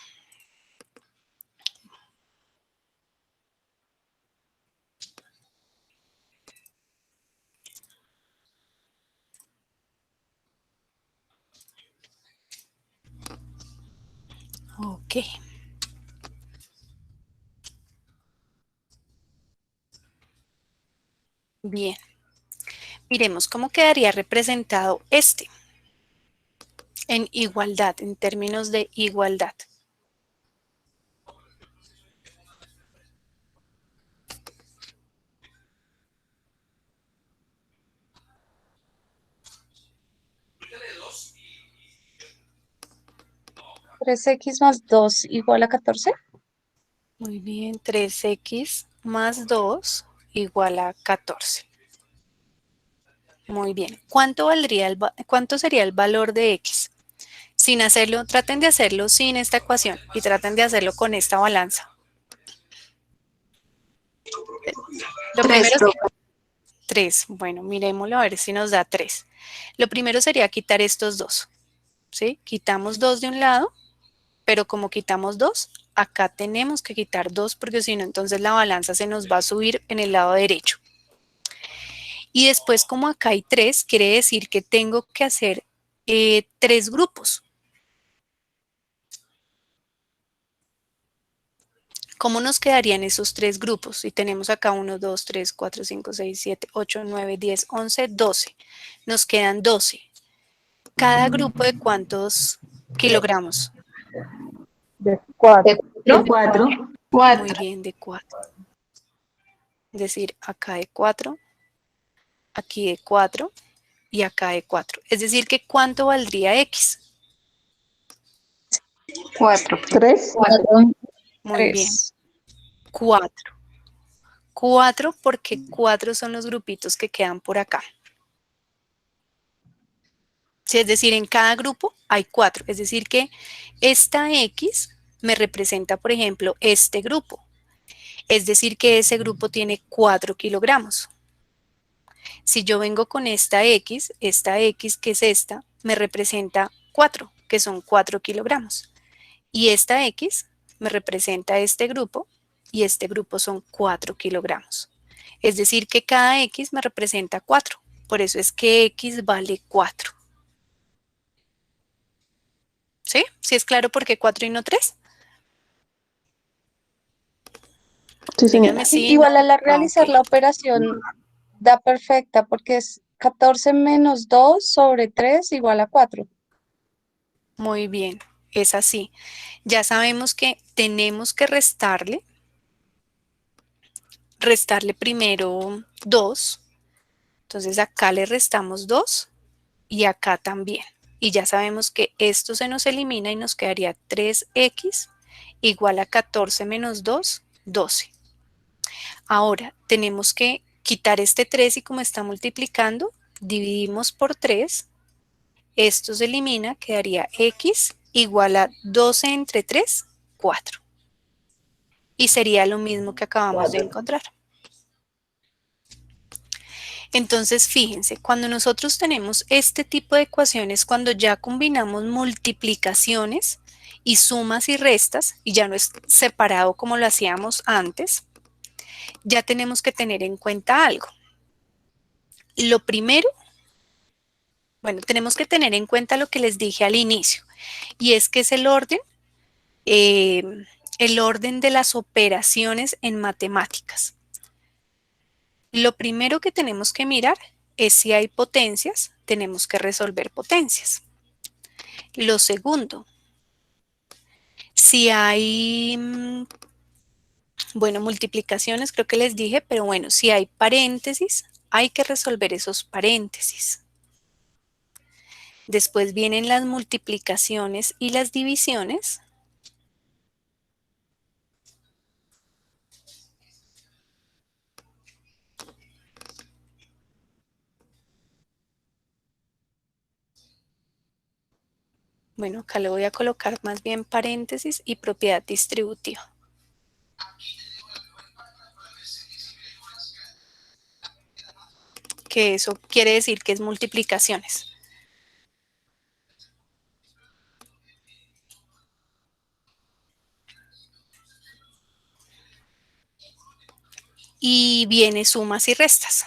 Ok. Bien. Miremos cómo quedaría representado este en igualdad, en términos de igualdad. ¿3x más 2 igual a 14? Muy bien, 3x más 2 igual a 14. Muy bien. ¿Cuánto sería el valor de x? Sin hacerlo, traten de hacerlo sin esta ecuación y traten de hacerlo con esta balanza. Lo 3, primero, profe. 3. Bueno, miremoslo a ver si nos da 3. Lo primero sería quitar estos dos, ¿sí? Quitamos 2 de un lado, pero como quitamos 2, acá tenemos que quitar 2 porque si no, entonces la balanza se nos va a subir en el lado derecho. Y después, como acá hay 3, quiere decir que tengo que hacer 3 grupos. ¿Cómo nos quedarían esos 3 grupos? Si tenemos acá 1, 2, 3, 4, 5, 6, 7, 8, 9, 10, 11, 12. Nos quedan 12. ¿Cada grupo de cuántos kilogramos? De 4. De 4. Muy bien, de 4. Es decir, acá de 4, aquí de 4 y acá de 4. Es decir, que ¿cuánto valdría X? 4. 3. 4, Muy bien, 4. 4 porque 4 son los grupitos que quedan por acá. Sí, es decir, en cada grupo hay 4. Es decir, que esta X me representa, por ejemplo, este grupo. Es decir, que ese grupo tiene 4 kilogramos. Si yo vengo con esta X que es esta, me representa 4, que son 4 kilogramos. Y esta X me representa este grupo, y este grupo son 4 kilogramos. Es decir, que cada X me representa 4. Por eso es que X vale 4. ¿Sí? ¿Sí es claro por qué 4 y no 3? Sí, señora. Díganme sí, Igual no. al realizar Ok. la operación da perfecta porque es 14 menos 2 sobre 3 igual a 4. Muy bien, es así. Ya sabemos que tenemos que restarle primero 2. Entonces acá le restamos 2 y acá también. Y ya sabemos que esto se nos elimina y nos quedaría 3x igual a 14 menos 2, 12. Ahora tenemos que quitar este 3 y como está multiplicando, dividimos por 3. Esto se elimina, quedaría x igual a 12 entre 3, 4. Y sería lo mismo que acabamos de encontrar. Entonces, fíjense, cuando nosotros tenemos este tipo de ecuaciones, cuando ya combinamos multiplicaciones y sumas y restas, y ya no es separado como lo hacíamos antes, ya tenemos que tener en cuenta algo. Lo primero, bueno, tenemos que tener en cuenta lo que les dije al inicio, y es que es el orden de las operaciones en matemáticas. Lo primero que tenemos que mirar es si hay potencias, tenemos que resolver potencias. Lo segundo, si hay, bueno, multiplicaciones, creo que les dije, pero bueno, si hay paréntesis, hay que resolver esos paréntesis. Después vienen las multiplicaciones y las divisiones. Bueno, acá le voy a colocar más bien paréntesis y propiedad distributiva. Que eso quiere decir que es multiplicaciones. Y viene sumas y restas.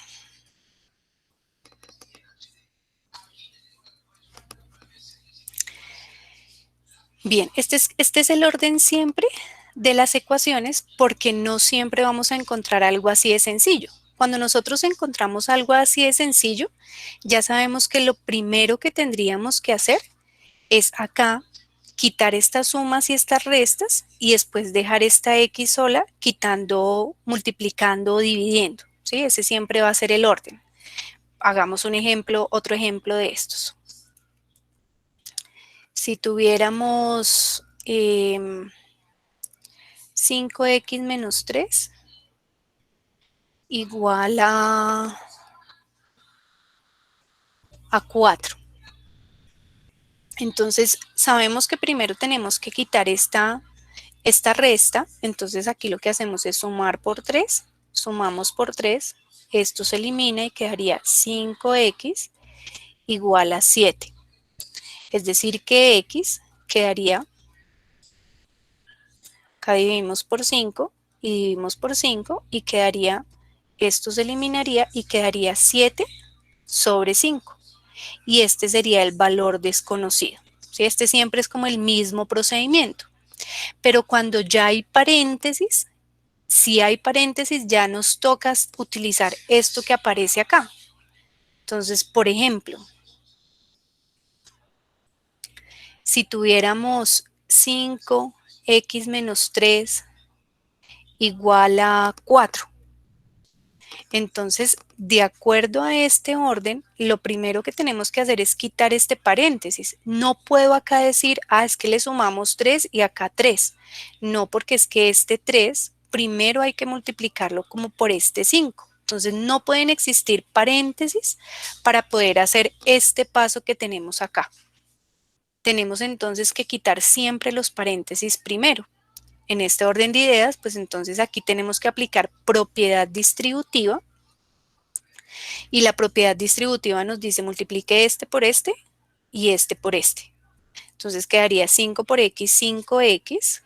Bien, este es el orden siempre de las ecuaciones porque no siempre vamos a encontrar algo así de sencillo. Cuando nosotros encontramos algo así de sencillo, ya sabemos que lo primero que tendríamos que hacer es acá quitar estas sumas y estas restas y después dejar esta X sola quitando, multiplicando o dividiendo, ¿sí? Ese siempre va a ser el orden. Hagamos un ejemplo, otro ejemplo de estos. Si tuviéramos 5x menos 3 igual a 4. Entonces, sabemos que primero tenemos que quitar esta resta. Entonces, aquí lo que hacemos es sumar por 3. Sumamos por 3 esto se elimina y quedaría 5x igual a 7. Es decir que x quedaría, acá dividimos por 5 y dividimos por 5 y quedaría, esto se eliminaría y quedaría 7 sobre 5. Y este sería el valor desconocido. ¿Sí? Este siempre es como el mismo procedimiento. Pero cuando ya hay paréntesis, si hay paréntesis ya nos toca utilizar esto que aparece acá. Entonces, por ejemplo, si tuviéramos 5x menos 3 igual a 4. Entonces, de acuerdo a este orden, lo primero que tenemos que hacer es quitar este paréntesis. No puedo acá decir, es que le sumamos 3 y acá 3. No, porque es que este 3, primero hay que multiplicarlo como por este 5. Entonces, no pueden existir paréntesis para poder hacer este paso que tenemos acá. Tenemos entonces que quitar siempre los paréntesis primero. En este orden de ideas, pues entonces aquí tenemos que aplicar propiedad distributiva. Y la propiedad distributiva nos dice multiplique este por este y este por este. Entonces quedaría 5 por x, 5x,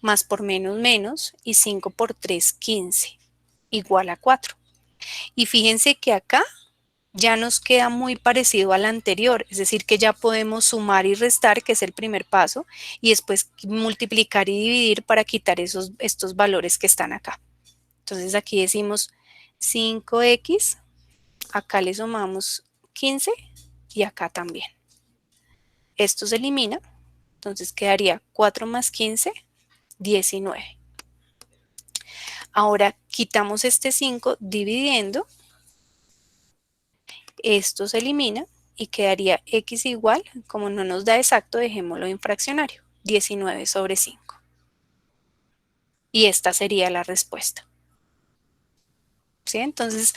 más por menos, menos, y 5 por 3, 15, igual a 4. Y fíjense que acá ya nos queda muy parecido al anterior, es decir, que ya podemos sumar y restar, que es el primer paso, y después multiplicar y dividir para quitar estos valores que están acá. Entonces aquí decimos 5x, acá le sumamos 15 y acá también. Esto se elimina, entonces quedaría 4 más 15, 19. Ahora quitamos este 5 dividiendo. Esto se elimina y quedaría x igual, como no nos da exacto, dejémoslo en fraccionario, 19 sobre 5. Y esta sería la respuesta. ¿Sí? Entonces,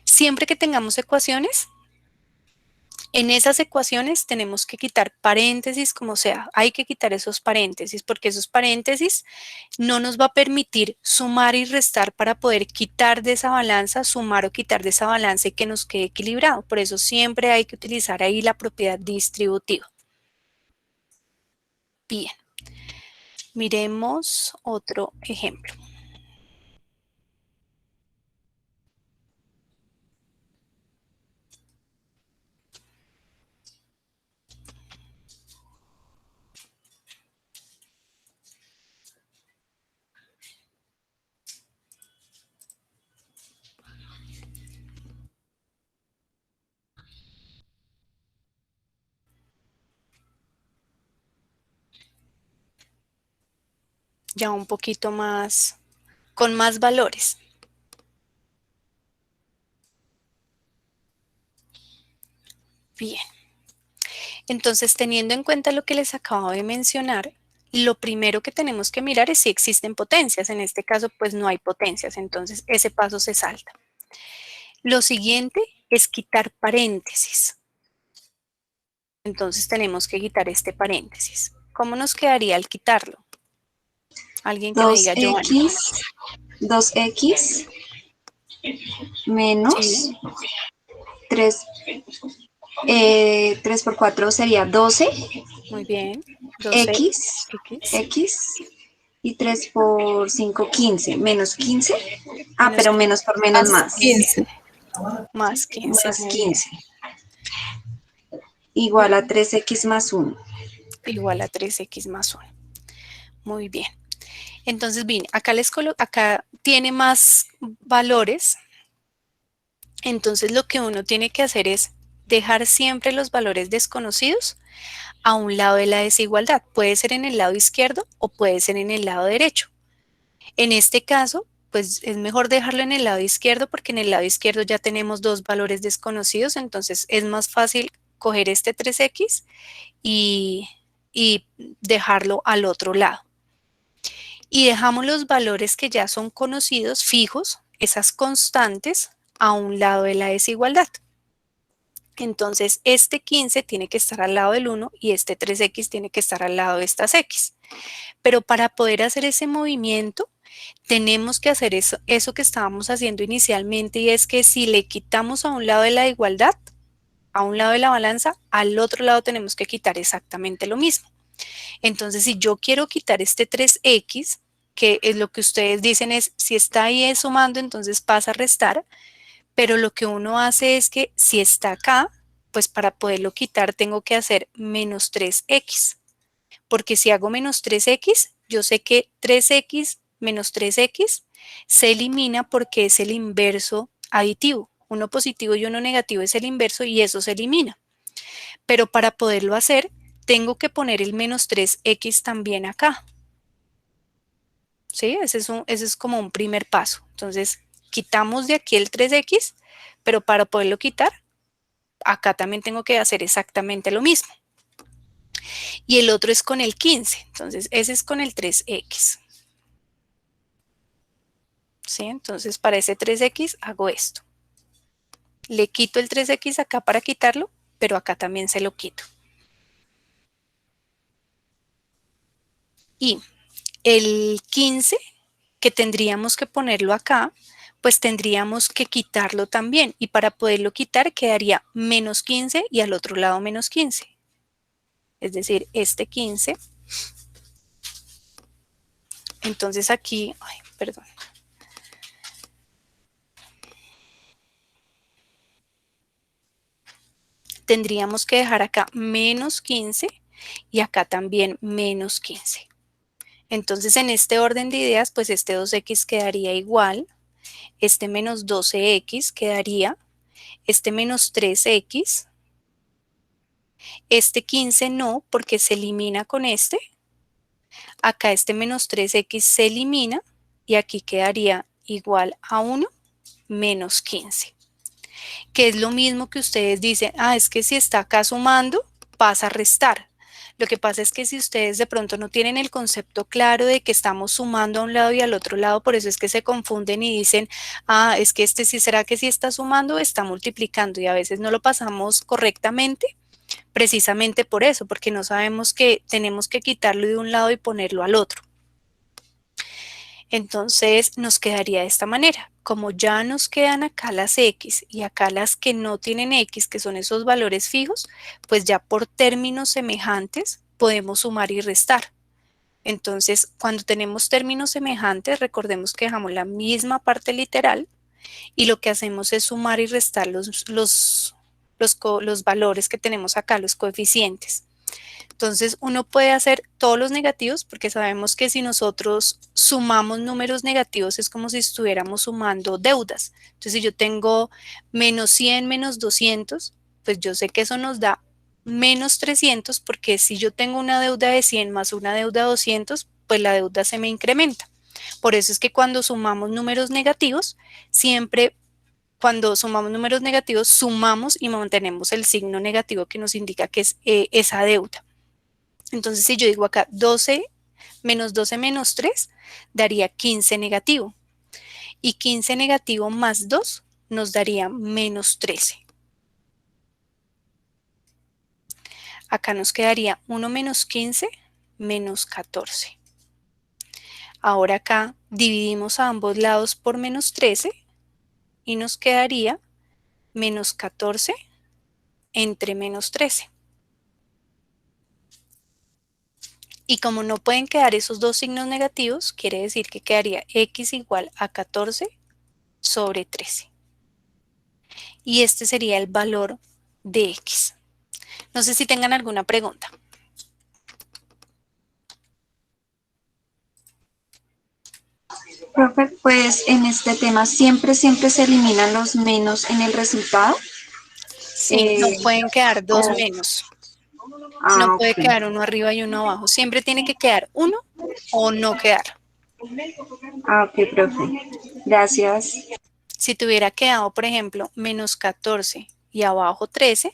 siempre que tengamos ecuaciones, en esas ecuaciones tenemos que quitar paréntesis como sea. Hay que quitar esos paréntesis porque esos paréntesis no nos va a permitir sumar y restar para poder quitar de esa balanza, sumar o quitar de esa balanza y que nos quede equilibrado. Por eso siempre hay que utilizar ahí la propiedad distributiva. Bien. Miremos otro ejemplo. Ya un poquito más, con más valores. Bien. Entonces, teniendo en cuenta lo que les acabo de mencionar, lo primero que tenemos que mirar es si existen potencias. En este caso, pues no hay potencias, entonces ese paso se salta. Lo siguiente es quitar paréntesis. Entonces tenemos que quitar este paréntesis. ¿Cómo nos quedaría al quitarlo? Alguien que me diga, Giovanna. 2x menos Sí. 3 por 4 sería 12. Muy bien. X y 3 por 5, 15. Menos 15. Pero menos por menos más. 15. Más 15. Más 15. Igual a 3x más 1. Igual a 3x más 1. Muy bien. Entonces, bien, acá acá tiene más valores. Entonces, lo que uno tiene que hacer es dejar siempre los valores desconocidos a un lado de la desigualdad. Puede ser en el lado izquierdo o puede ser en el lado derecho. En este caso, pues es mejor dejarlo en el lado izquierdo porque en el lado izquierdo ya tenemos dos valores desconocidos, entonces es más fácil coger este 3x y dejarlo al otro lado. Y dejamos los valores que ya son conocidos, fijos, esas constantes, a un lado de la desigualdad. Entonces, este 15 tiene que estar al lado del 1 y este 3x tiene que estar al lado de estas x. Pero para poder hacer ese movimiento, tenemos que hacer eso que estábamos haciendo inicialmente, y es que si le quitamos a un lado de la igualdad, a un lado de la balanza, al otro lado tenemos que quitar exactamente lo mismo. Entonces, si yo quiero quitar este 3x, que es lo que ustedes dicen es, si está ahí sumando, entonces pasa a restar, pero lo que uno hace es que si está acá, pues para poderlo quitar tengo que hacer menos 3x, porque si hago menos 3x, yo sé que 3x menos 3x se elimina porque es el inverso aditivo. Uno positivo y uno negativo es el inverso y eso se elimina. Pero para poderlo hacer, tengo que poner el menos 3x también acá. ¿Sí? Ese es como un primer paso. Entonces, quitamos de aquí el 3x, pero para poderlo quitar, acá también tengo que hacer exactamente lo mismo. Y el otro es con el 15. Entonces, ese es con el 3x. ¿Sí? Entonces, para ese 3x hago esto. Le quito el 3x acá para quitarlo, pero acá también se lo quito. Y el 15, que tendríamos que ponerlo acá, pues tendríamos que quitarlo también. Y para poderlo quitar quedaría menos 15 y al otro lado menos 15. Es decir, este 15. Entonces aquí, ay, perdón. Tendríamos que dejar acá menos 15 y acá también menos 15. Entonces, en este orden de ideas, pues este 2x quedaría igual, este menos 12x quedaría, este menos 3x, este 15 no, porque se elimina con este, acá este menos 3x se elimina, y aquí quedaría igual a 1 menos 15. Que es lo mismo que ustedes dicen, es que si está acá sumando, pasa a restar. Lo que pasa es que si ustedes de pronto no tienen el concepto claro de que estamos sumando a un lado y al otro lado, por eso es que se confunden y dicen, es que este sí, ¿será que sí está sumando o está multiplicando? Y a veces no lo pasamos correctamente, precisamente por eso, porque no sabemos que tenemos que quitarlo de un lado y ponerlo al otro. Entonces nos quedaría de esta manera. Como ya nos quedan acá las x y acá las que no tienen x, que son esos valores fijos, pues ya por términos semejantes podemos sumar y restar. Entonces, cuando tenemos términos semejantes, recordemos que dejamos la misma parte literal y lo que hacemos es sumar y restar los valores que tenemos acá, los coeficientes. Entonces, uno puede hacer todos los negativos porque sabemos que si nosotros sumamos números negativos es como si estuviéramos sumando deudas. Entonces, si yo tengo menos 100 menos 200, pues yo sé que eso nos da menos 300 porque si yo tengo una deuda de 100 más una deuda de 200, pues la deuda se me incrementa. Por eso es que cuando sumamos números negativos, siempre cuando sumamos números negativos, sumamos y mantenemos el signo negativo que nos indica que es esa deuda. Entonces, si yo digo acá 12 menos 3, daría 15 negativo. Y 15 negativo más 2 nos daría menos 13. Acá nos quedaría 1 menos 15 menos 14. Ahora acá dividimos a ambos lados por menos 13 y nos quedaría menos 14 entre menos 13. Y como no pueden quedar esos dos signos negativos, quiere decir que quedaría x igual a 14 sobre 13. Y este sería el valor de x. No sé si tengan alguna pregunta. Profe, pues en este tema siempre se eliminan los menos en el resultado. Sí, no pueden quedar dos o- menos. No puede ok. quedar uno arriba y uno abajo. Siempre tiene que quedar uno o no quedar. Ok, profe. Gracias. Si tuviera quedado, por ejemplo, menos 14 y abajo 13,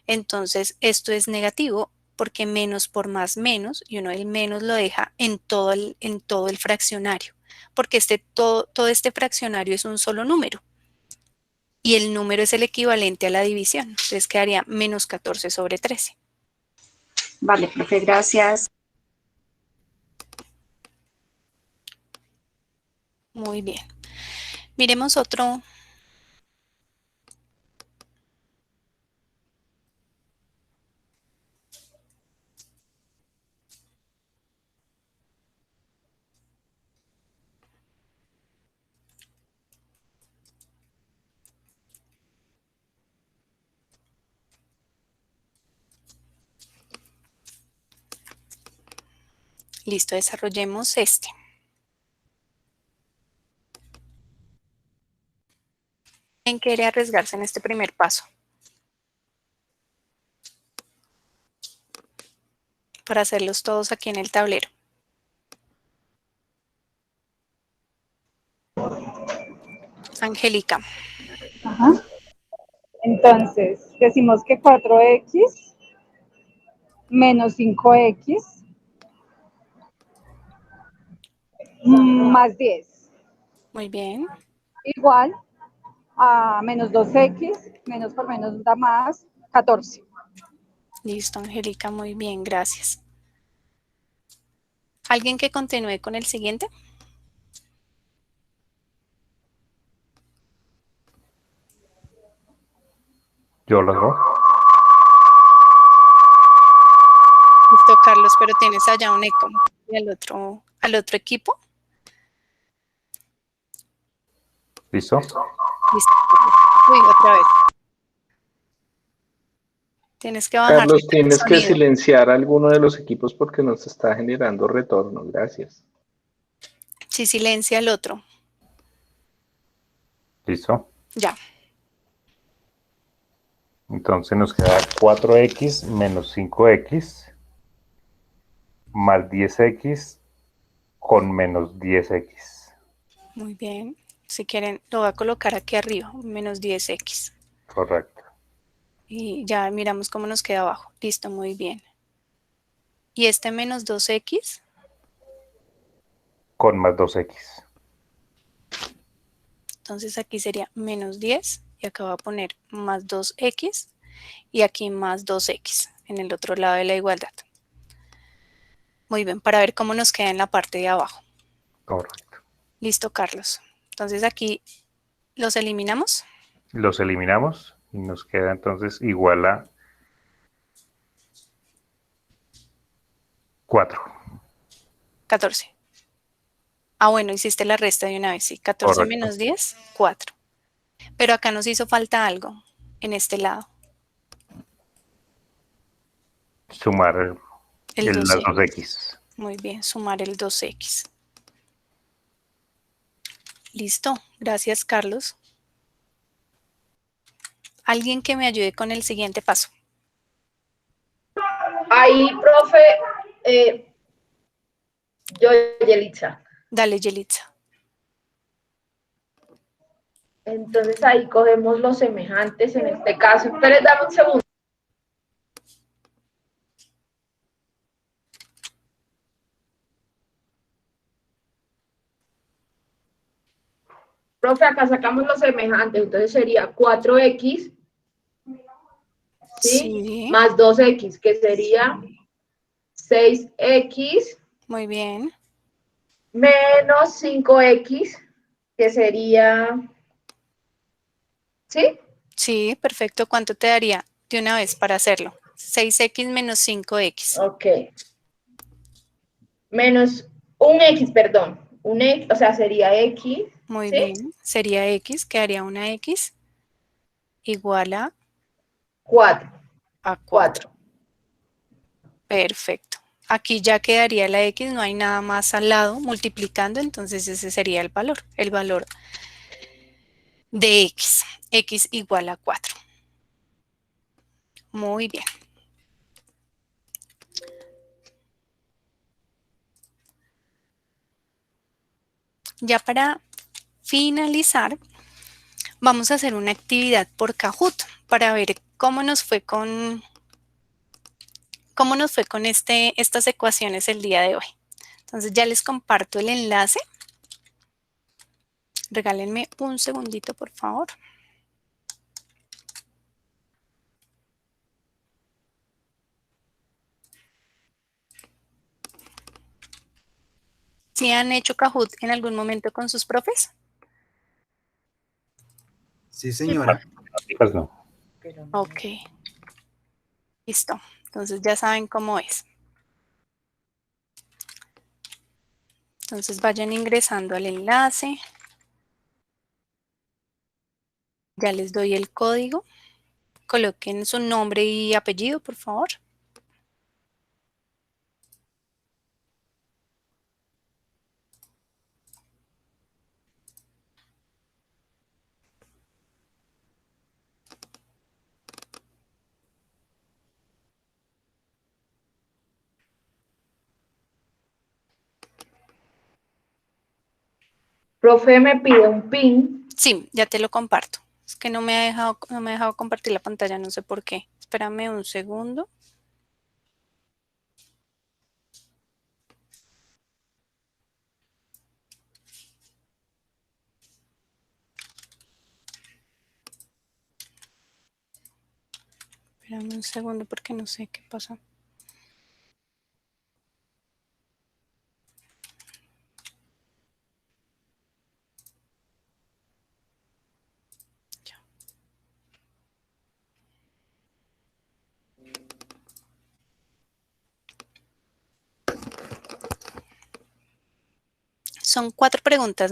entonces esto es negativo porque menos por más menos, y uno el menos lo deja en todo el fraccionario, porque todo este fraccionario es un solo número. Y el número es el equivalente a la división. Entonces quedaría menos 14 sobre 13. Vale, profe, gracias. Muy bien. Miremos otro. Listo, desarrollemos este. ¿Quién quiere arriesgarse en este primer paso? Para hacerlos todos aquí en el tablero. Angélica. Ajá. Entonces, decimos que 4x menos 5x más 10 Muy bien. igual a menos 2x, menos por menos da más 14. Listo, Angélica, muy bien, gracias. ¿Alguien que continúe con el siguiente? Yo lo hago. Listo, Carlos, pero tienes allá un eco. ¿Y al otro equipo? ¿Listo? Listo. Uy, otra vez. Tienes que bajar Carlos, el tienes que sonido. silenciar a alguno de los equipos porque nos está generando retorno. Gracias. Sí, silencia el otro. ¿Listo? Ya. Entonces nos queda 4x menos 5x más 10x con menos 10x. Muy bien. Si quieren, lo voy a colocar aquí arriba, menos 10x. Correcto. Y ya miramos cómo nos queda abajo. Listo, muy bien. ¿Y este menos 2x? Con más 2x. Entonces aquí sería menos 10 y acá voy a poner más 2x y aquí más 2x en el otro lado de la igualdad. Muy bien, para ver cómo nos queda en la parte de abajo. Correcto. Listo, Carlos. Entonces aquí los eliminamos. Los eliminamos y nos queda entonces igual a 4. 14. Ah, bueno, hiciste la resta de una vez, sí. 14 Correcto. menos 10, 4. Pero acá nos hizo falta algo en este lado. Sumar El las 2x. 2x. Muy bien, sumar el 2x. Listo, gracias, Carlos. ¿Alguien que me ayude con el siguiente paso? Ahí, profe, yo, Yelitza. Dale, Yelitza. Entonces ahí cogemos los semejantes en este caso. Pero dame un segundo. Profe, acá sacamos los semejantes, entonces sería 4x, ¿sí? Sí. Más 2x, que sería 6x. Muy bien. Menos 5x, que sería, ¿sí? Sí, perfecto. ¿Cuánto te daría de una vez para hacerlo? 6x menos 5x. Ok. Menos un x, perdón. Un x, o sea, sería x. Muy ¿sí? bien. Sería x, quedaría una x igual a 4. 4. Perfecto. Aquí ya quedaría la x, no hay nada más al lado multiplicando, entonces ese sería el valor de x igual a 4. Muy bien. Ya para finalizar, vamos a hacer una actividad por Kahoot para ver cómo nos fue con estas ecuaciones el día de hoy. Entonces ya les comparto el enlace. Regálenme un segundito, por favor. ¿Sí han hecho Kahoot en algún momento con sus profes? Sí, señora. Matemáticas no. Ok, listo. Entonces ya saben cómo es. Entonces vayan ingresando al enlace. Ya les doy el código. Coloquen su nombre y apellido, por favor. Profe me pide un PIN. Sí, ya te lo comparto. Es que no me ha dejado compartir la pantalla, no sé por qué. Espérame un segundo. Espérame un segundo porque no sé qué pasó. Son 4 preguntas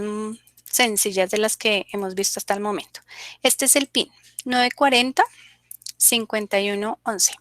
sencillas de las que hemos visto hasta el momento. Este es el PIN, 940 5111.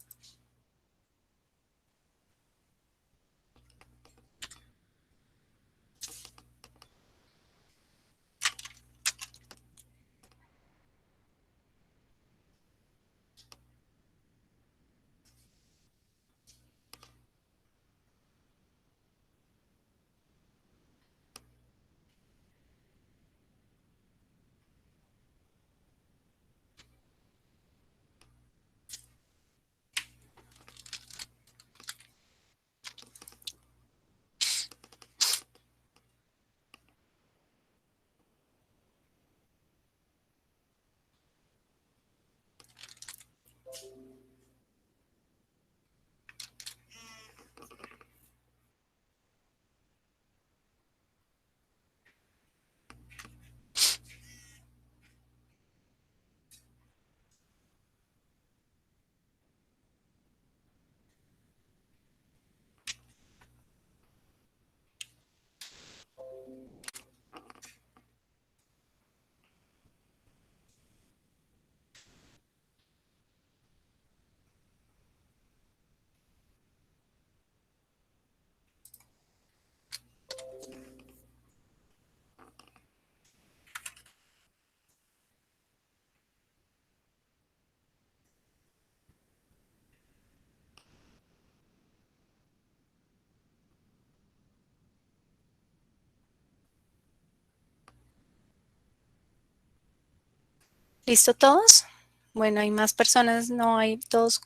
¿Listo todos? Bueno, hay más personas, no hay todos.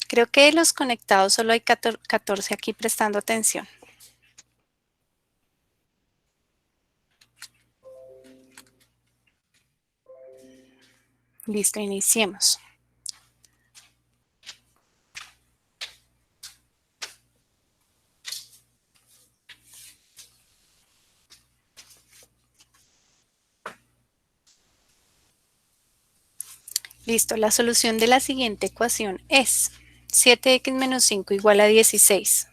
Creo que de los conectados solo hay 14 aquí prestando atención. Listo, iniciemos. Listo, la solución de la siguiente ecuación es 7x menos 5 igual a 16.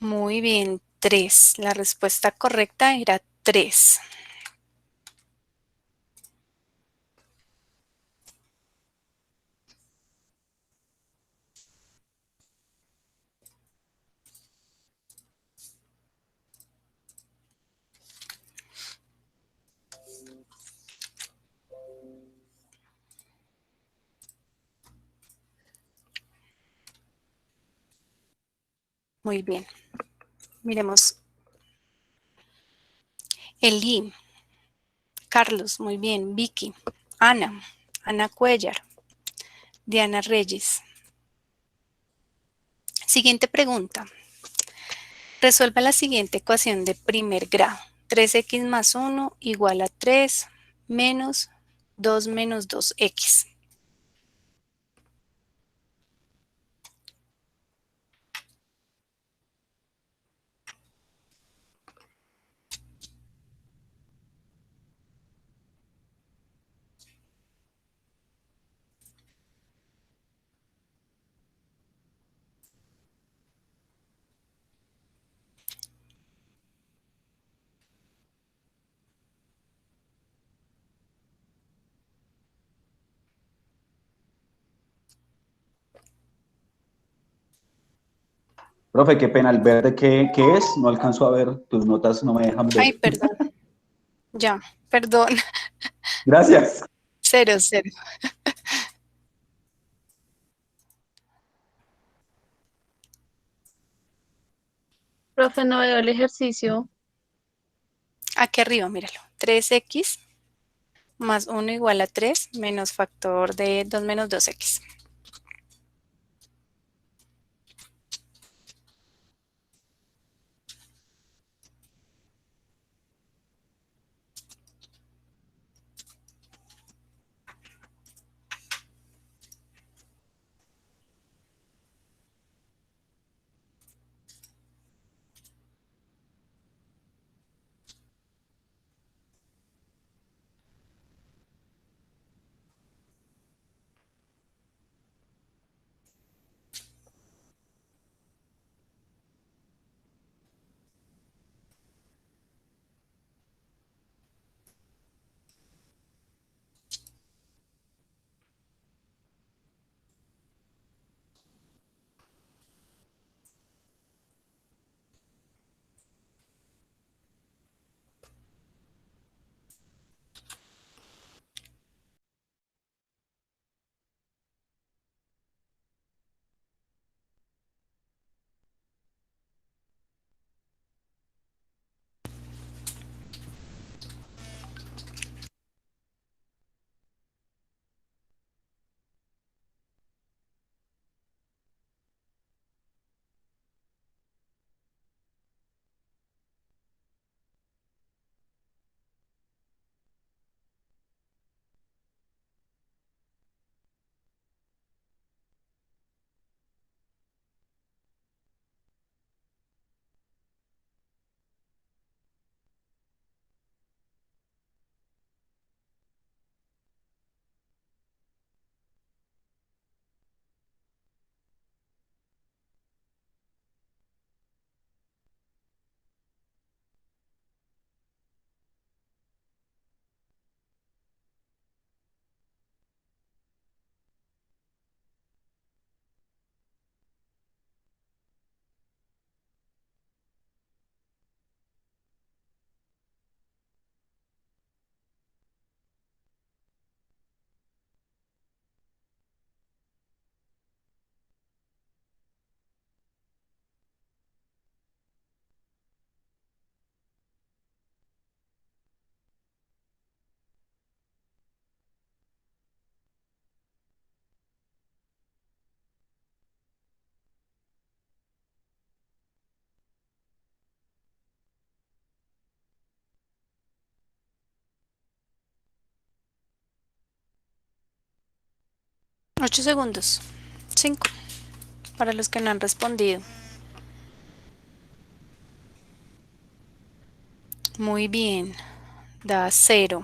Muy bien, 3. La respuesta correcta era 3. Muy bien. Miremos. Eli, Carlos, muy bien. Vicky, Ana, Ana Cuellar, Diana Reyes. Siguiente pregunta. Resuelva la siguiente ecuación de primer grado. 3x más 1 igual a 3 menos 2 menos 2x. Profe, qué pena, ¿el verde qué es? No alcanzo a ver, tus notas no me dejan Ay, ver. perdón. Ya, perdón. Gracias. 0, 0. Profe, no veo el ejercicio. Aquí arriba, míralo. 3x más 1 igual a 3 menos factor de 2 menos 2x. Ocho segundos. 5. Para los que no han respondido. Muy bien. Da 0.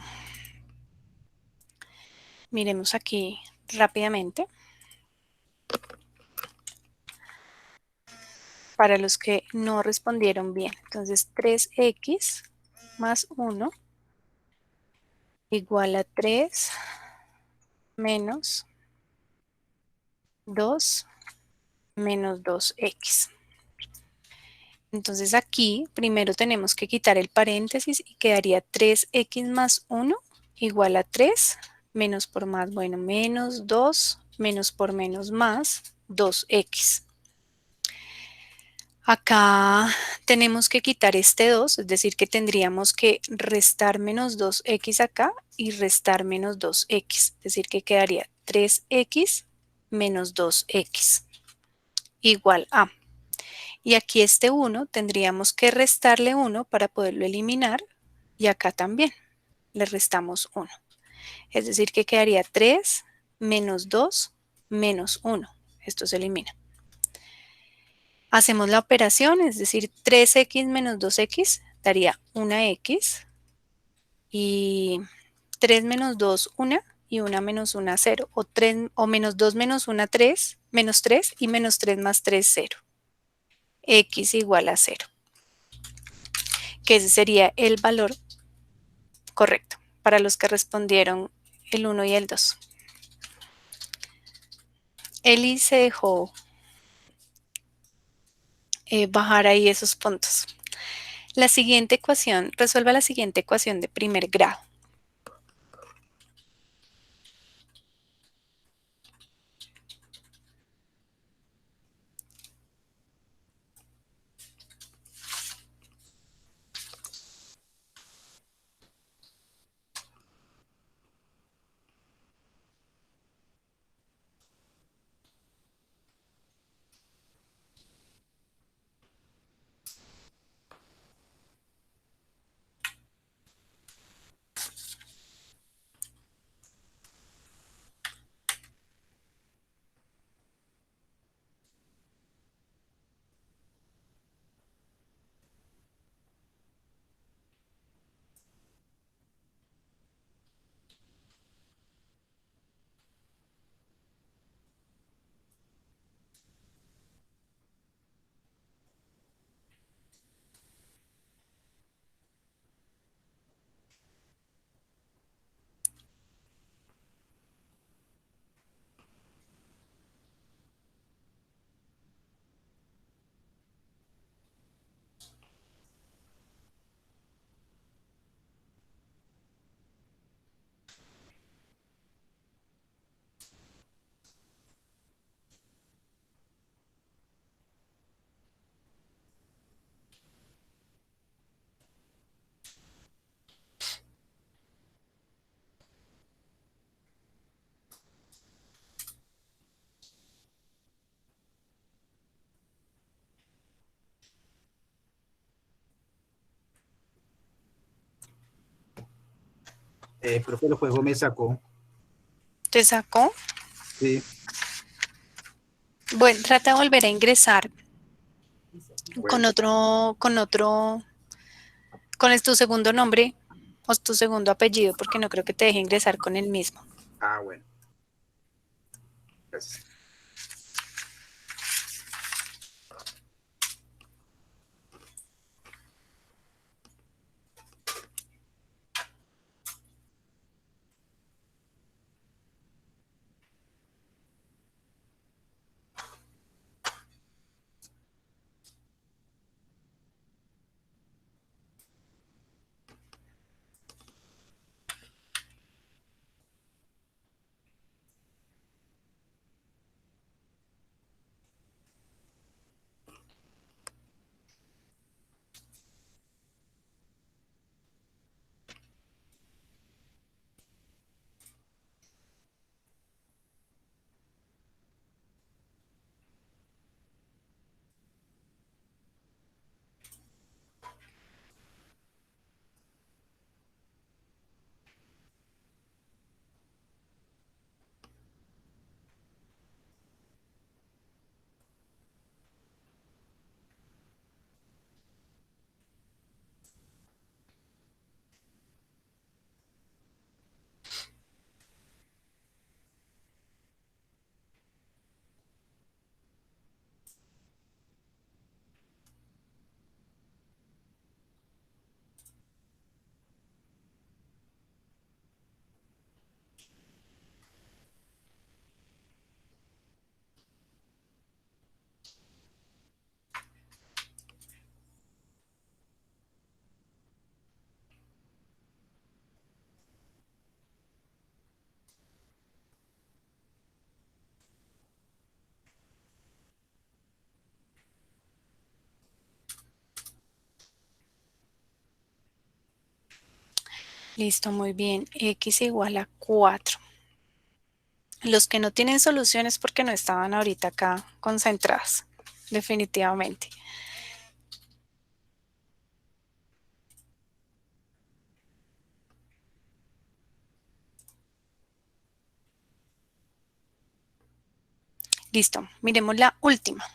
Miremos aquí rápidamente. para los que no respondieron bien. Entonces 3x más 1 igual a 3 menos 2 menos 2x. Entonces aquí primero tenemos que quitar el paréntesis y quedaría 3x más 1 igual a 3, menos por más, bueno, menos 2, menos por menos más 2x. Acá tenemos que quitar este 2, es decir que tendríamos que restar menos 2x acá y restar menos 2x, es decir que quedaría 3x menos 2x igual a. Y aquí este 1 tendríamos que restarle 1 para poderlo eliminar y acá también le restamos 1. Es decir que quedaría 3 menos 2 menos 1. Esto se elimina. Hacemos la operación, es decir, 3x menos 2x daría 1x y 3 menos 2, 1 y 1 menos 1, 0. O menos 2 menos 1, 3, menos 3 y menos 3 más 3, 0. X igual a 0. Que ese sería el valor correcto para los que respondieron el 1 y el 2. Eli se dejó bajar ahí esos puntos. La siguiente ecuación, resuelva la siguiente ecuación de primer grado. Profe, el juego me sacó. ¿Te sacó? Sí. Bueno, trata de volver a ingresar Bueno. con tu segundo nombre o tu segundo apellido, porque no creo que te deje ingresar con el mismo. Ah, bueno. Gracias. Listo, muy bien. X igual a 4. Los que no tienen soluciones porque no estaban ahorita acá concentradas, definitivamente. Listo, miremos la última.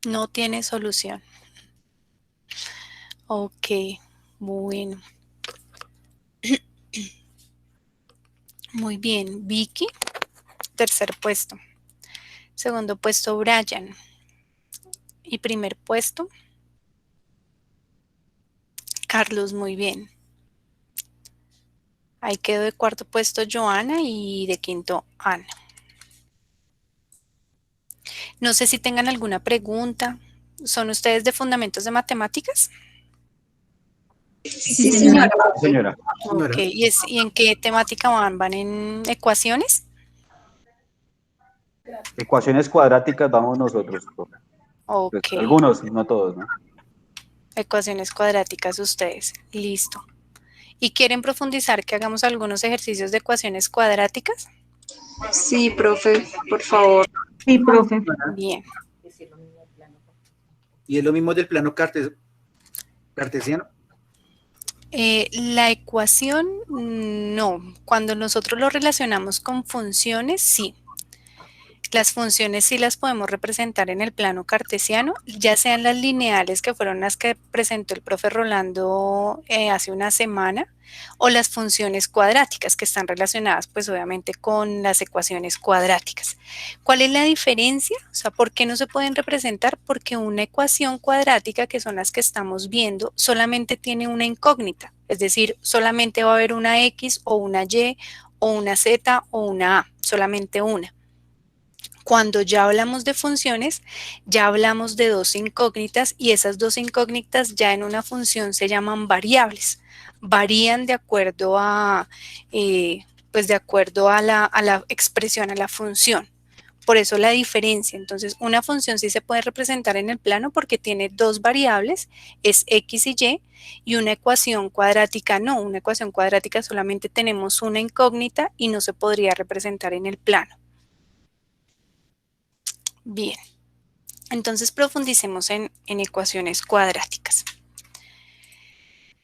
No tiene solución. Ok, bueno. Muy bien, Vicky, tercer puesto. Segundo puesto, Brian. Y primer puesto, Carlos, muy bien. Ahí quedó de cuarto puesto Joana y de quinto Ana. No sé si tengan alguna pregunta. ¿Son ustedes de fundamentos de matemáticas? Sí, señora. Señora, Ok, ¿y en qué temática van? ¿Van en ecuaciones? ecuaciones cuadráticas vamos nosotros, profe. Ok, Pues, algunos, no todos, ¿no? ecuaciones cuadráticas ustedes. Listo. ¿Y quieren profundizar que hagamos algunos ejercicios de ecuaciones cuadráticas? Sí, profe, por favor. Sí, profe. Bien. Y es lo mismo del plano cartesiano. La ecuación, no. Cuando nosotros lo relacionamos con funciones, sí. Las funciones sí las podemos representar en el plano cartesiano, ya sean las lineales, que fueron las que presentó el profe Rolando hace una semana, o las funciones cuadráticas, que están relacionadas pues obviamente con las ecuaciones cuadráticas. ¿Cuál es la diferencia? O sea, ¿por qué no se pueden representar? Porque una ecuación cuadrática, que son las que estamos viendo, solamente tiene una incógnita, es decir, solamente va a haber una X o una Y o una Z o una A, solamente una. Cuando ya hablamos de funciones, ya hablamos de dos incógnitas y esas dos incógnitas ya en una función se llaman variables. Varían de acuerdo a, pues de acuerdo a la expresión, a la función. Por eso la diferencia. Entonces, una función sí se puede representar en el plano porque tiene dos variables, es X y una ecuación cuadrática no. Una ecuación cuadrática solamente tenemos una incógnita y no se podría representar en el plano. Bien, entonces profundicemos en ecuaciones cuadráticas.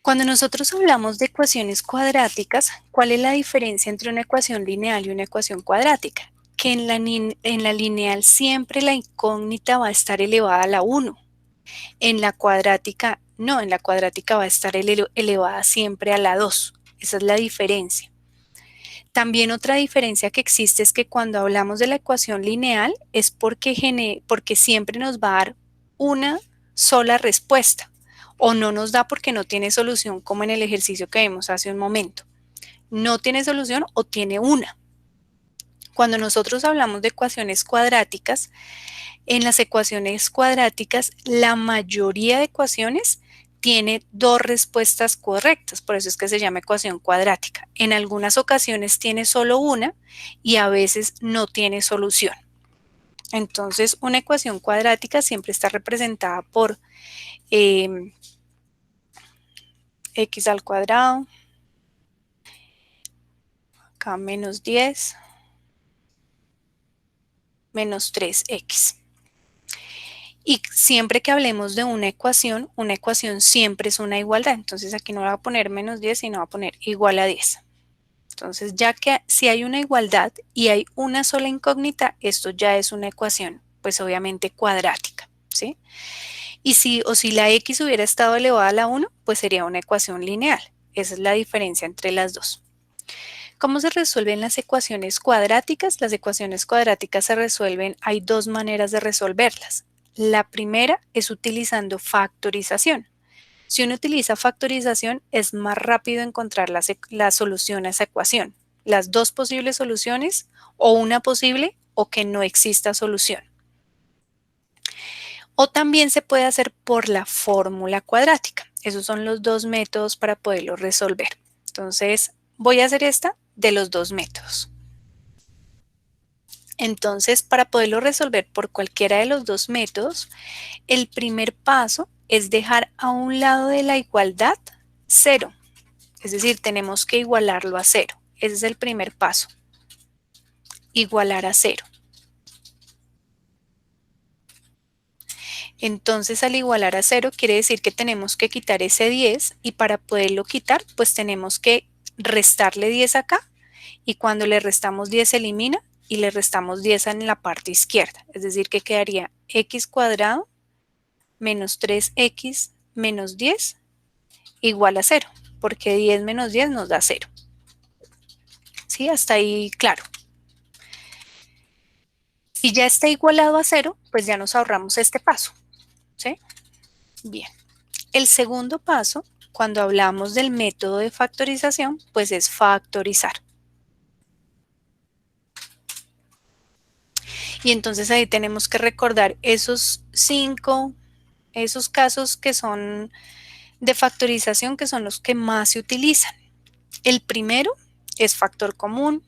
Cuando nosotros hablamos de ecuaciones cuadráticas, ¿cuál es la diferencia entre una ecuación lineal y una ecuación cuadrática? Que en la lineal siempre la incógnita va a estar elevada a la 1. En la cuadrática no, en la cuadrática va a estar elevada siempre a la 2. Esa es la diferencia. También otra diferencia que existe es que cuando hablamos de la ecuación lineal es porque siempre nos va a dar una sola respuesta o no nos da porque no tiene solución, como en el ejercicio que vimos hace un momento. No tiene solución o tiene una. Cuando nosotros hablamos de ecuaciones cuadráticas, en las ecuaciones cuadráticas la mayoría de ecuaciones tiene dos respuestas correctas, por eso es que se llama ecuación cuadrática. En algunas ocasiones tiene solo una y a veces no tiene solución. Entonces, una ecuación cuadrática siempre está representada por x al cuadrado, acá menos 10, menos 3x. Y siempre que hablemos de una ecuación siempre es una igualdad. Entonces aquí no va a poner menos 10, sino va a poner igual a 10. Entonces ya que si hay una igualdad y hay una sola incógnita, esto ya es una ecuación, pues obviamente cuadrática, ¿sí? Y si la x hubiera estado elevada a la 1, pues sería una ecuación lineal. Esa es la diferencia entre las dos. ¿Cómo se resuelven las ecuaciones cuadráticas? Las ecuaciones cuadráticas se resuelven, hay dos maneras de resolverlas. La primera es utilizando factorización. Si uno utiliza factorización, es más rápido encontrar la solución a esa ecuación. Las dos posibles soluciones, o una posible, o que no exista solución. O también se puede hacer por la fórmula cuadrática. Esos son los dos métodos para poderlo resolver. Entonces, voy a hacer esta de los dos métodos. Entonces, para poderlo resolver por cualquiera de los dos métodos, el primer paso es dejar a un lado de la igualdad 0. Es decir, tenemos que igualarlo a 0. Ese es el primer paso. Igualar a 0. Entonces, al igualar a 0 quiere decir que tenemos que quitar ese 10 y para poderlo quitar, pues tenemos que restarle 10 acá y cuando le restamos 10 se elimina y le restamos 10 en la parte izquierda. Es decir, que quedaría x cuadrado menos 3x menos 10 igual a 0, porque 10 menos 10 nos da 0. ¿Sí? Hasta ahí claro. Si ya está igualado a 0, pues ya nos ahorramos este paso. ¿Sí? Bien. El segundo paso, cuando hablamos del método de factorización, pues es factorizar. Y entonces ahí tenemos que recordar esos casos que son de factorización que son los que más se utilizan. El primero es factor común,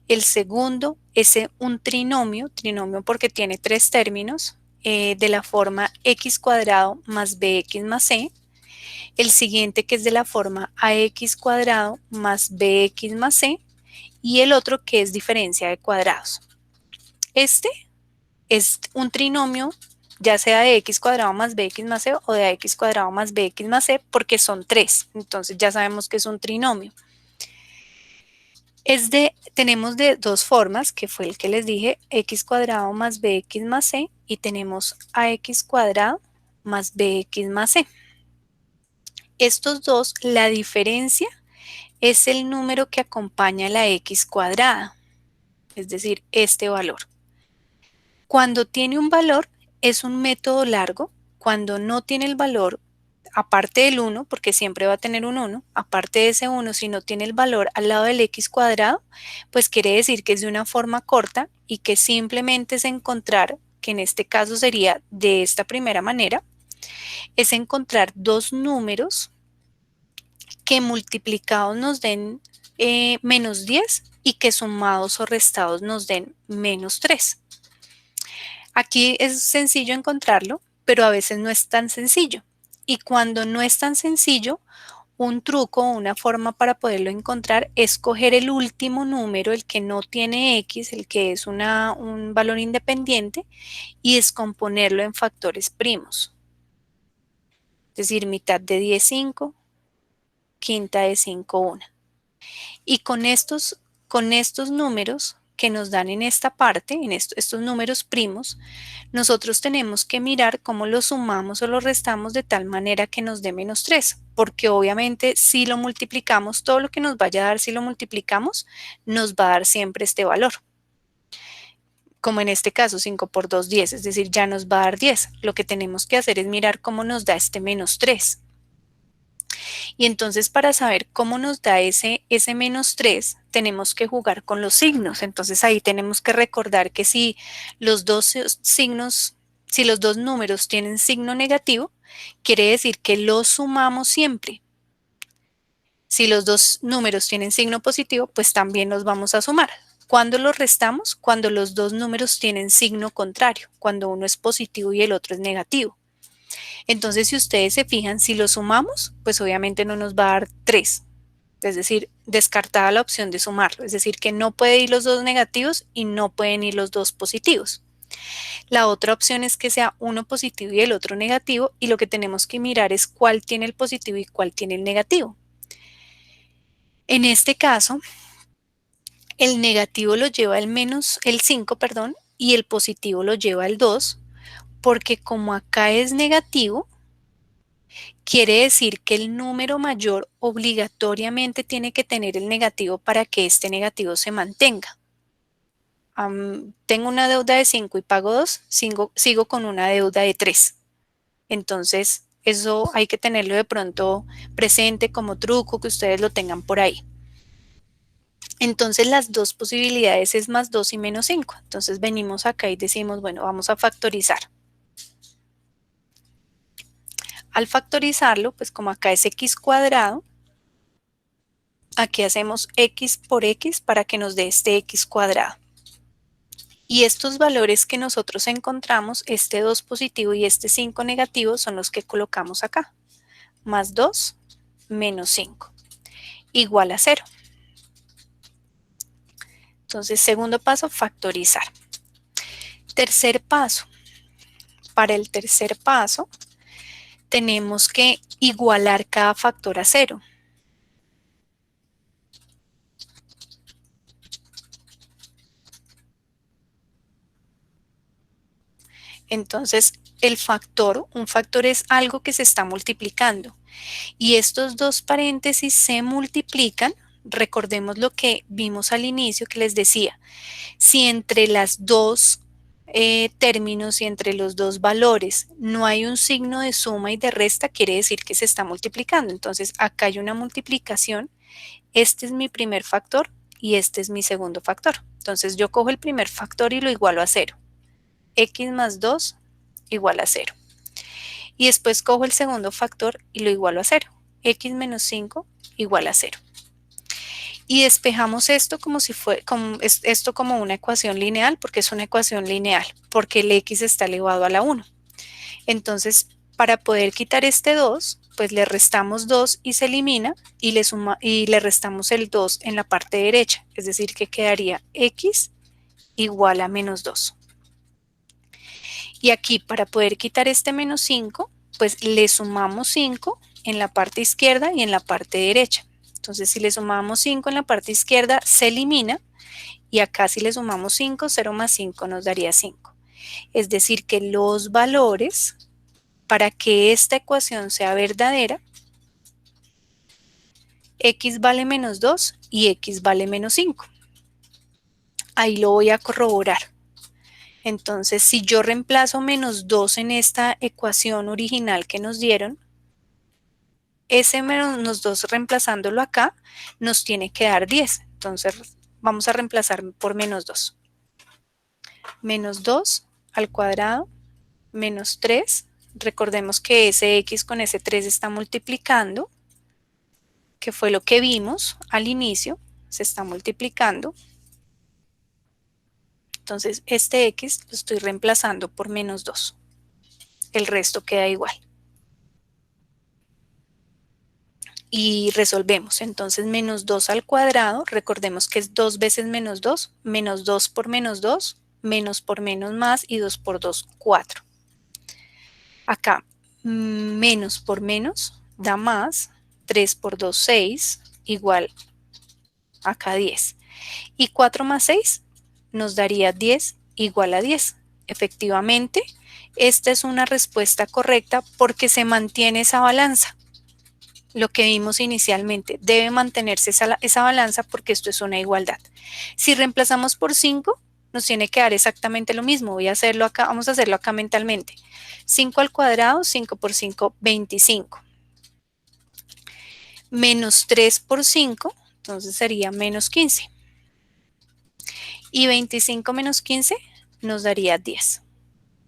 el segundo es un trinomio porque tiene tres términos, de la forma x cuadrado más bx más c, el siguiente que es de la forma ax cuadrado más bx más c, y el otro que es diferencia de cuadrados. Este es un trinomio ya sea de x cuadrado más bx más c o de ax cuadrado más bx más c, porque son tres, entonces ya sabemos que es un trinomio. Tenemos de dos formas, que fue el que les dije, x cuadrado más bx más c, y tenemos ax cuadrado más bx más c. Estos dos, la diferencia es el número que acompaña a la x cuadrada, es decir, este valor. Cuando tiene un valor, es un método largo. Cuando no tiene el valor, aparte del 1, porque siempre va a tener un 1, aparte de ese 1, si no tiene el valor al lado del x cuadrado, pues quiere decir que es de una forma corta y que simplemente es encontrar, que en este caso sería de esta primera manera, es encontrar dos números que multiplicados nos den menos 10 y que sumados o restados nos den menos 3. Aquí es sencillo encontrarlo, pero a veces no es tan sencillo. Y cuando no es tan sencillo, un truco o una forma para poderlo encontrar es coger el último número, el que no tiene x, el que es un valor independiente, y descomponerlo en factores primos. Es decir, mitad de 10, 5, quinta de 5, 1. Y con estos números que nos dan en esta parte, en estos números primos, nosotros tenemos que mirar cómo los sumamos o los restamos de tal manera que nos dé menos 3, porque obviamente si lo multiplicamos, todo lo que nos vaya a dar si lo multiplicamos, nos va a dar siempre este valor. Como en este caso, 5 por 2, 10, es decir, ya nos va a dar 10. Lo que tenemos que hacer es mirar cómo nos da este menos 3. Y entonces para saber cómo nos da ese menos 3, tenemos que jugar con los signos. Entonces ahí tenemos que recordar que si los dos números tienen signo negativo, quiere decir que los sumamos siempre. Si los dos números tienen signo positivo, pues también los vamos a sumar. ¿Cuándo los restamos? Cuando los dos números tienen signo contrario, cuando uno es positivo y el otro es negativo. Entonces, si ustedes se fijan, si lo sumamos, pues obviamente no nos va a dar 3. Es decir, descartada la opción de sumarlo. Es decir, que no puede ir los dos negativos y no pueden ir los dos positivos. La otra opción es que sea uno positivo y el otro negativo, y lo que tenemos que mirar es cuál tiene el positivo y cuál tiene el negativo. En este caso, el negativo lo lleva el 5, y el positivo lo lleva el 2, porque como acá es negativo, quiere decir que el número mayor obligatoriamente tiene que tener el negativo para que este negativo se mantenga. Tengo una deuda de 5 y pago 2, sigo con una deuda de 3. Entonces, eso hay que tenerlo de pronto presente como truco, que ustedes lo tengan por ahí. Entonces, las dos posibilidades es más 2 y menos 5. Entonces, venimos acá y decimos, bueno, vamos a factorizar. Al factorizarlo, pues como acá es x cuadrado, aquí hacemos x por x para que nos dé este x cuadrado. Y estos valores que nosotros encontramos, este 2 positivo y este 5 negativo, son los que colocamos acá. Más 2 menos 5, igual a 0. Entonces, segundo paso, factorizar. Tercer paso. Para el tercer paso, tenemos que igualar cada factor a 0. Entonces, un factor es algo que se está multiplicando. Y estos dos paréntesis se multiplican. Recordemos lo que vimos al inicio que les decía. Si entre las dos términos y entre los dos valores no hay un signo de suma y de resta, quiere decir que se está multiplicando. Entonces, acá hay una multiplicación. Este es mi primer factor y este es mi segundo factor. Entonces, yo cojo el primer factor y lo igualo a 0. X más 2 igual a 0. y después cojo el segundo factor y lo igualo a 0. X menos 5 igual a 0. Y despejamos esto como una ecuación lineal, porque es una ecuación lineal, porque el x está elevado a la 1. Entonces, para poder quitar este 2, pues le restamos 2 y se elimina, y le restamos el 2 en la parte derecha, es decir, que quedaría x igual a menos 2. Y aquí, para poder quitar este menos 5, pues le sumamos 5 en la parte izquierda y en la parte derecha. Entonces, si le sumamos 5 en la parte izquierda, se elimina, y acá si le sumamos 5, 0 más 5 nos daría 5. Es decir, que los valores, para que esta ecuación sea verdadera, x vale menos 2 y x vale menos 5. Ahí lo voy a corroborar. Entonces, si yo reemplazo menos 2 en esta ecuación original que nos dieron, ese menos 2 reemplazándolo acá nos tiene que dar 10. Entonces, vamos a reemplazar por menos 2. Menos 2 al cuadrado, menos 3. Recordemos que ese x con ese 3 está multiplicando, que fue lo que vimos al inicio, se está multiplicando. Entonces, este x lo estoy reemplazando por menos 2. El resto queda igual. Y resolvemos. Entonces, menos 2 al cuadrado, recordemos que es 2 veces menos 2 por menos 2, menos por menos más, y 2 por 2, 4. Acá, menos por menos da más, 3 por 2, 6, igual acá 10. Y 4 más 6 nos daría 10 igual a 10. Efectivamente, esta es una respuesta correcta porque se mantiene esa balanza. Lo que vimos inicialmente, debe mantenerse esa balanza porque esto es una igualdad. Si reemplazamos por 5, nos tiene que dar exactamente lo mismo. Voy a hacerlo acá, vamos a hacerlo acá mentalmente. 5 al cuadrado, 5 por 5, 25. Menos 3 por 5, entonces sería menos 15. Y 25 menos 15 nos daría 10.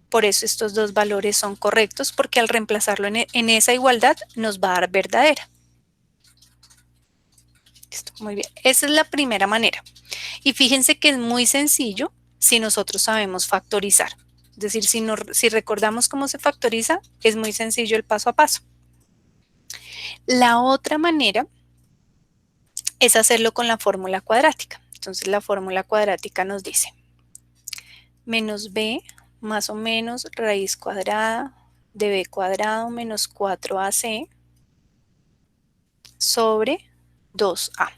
Por eso estos dos valores son correctos, porque al reemplazarlo en esa igualdad nos va a dar verdadera. Listo, muy bien. Esa es la primera manera. Y fíjense que es muy sencillo si nosotros sabemos factorizar. Es decir, si recordamos cómo se factoriza, es muy sencillo el paso a paso. La otra manera es hacerlo con la fórmula cuadrática. Entonces la fórmula cuadrática nos dice menos b más o menos raíz cuadrada de b cuadrado menos 4ac sobre 2a.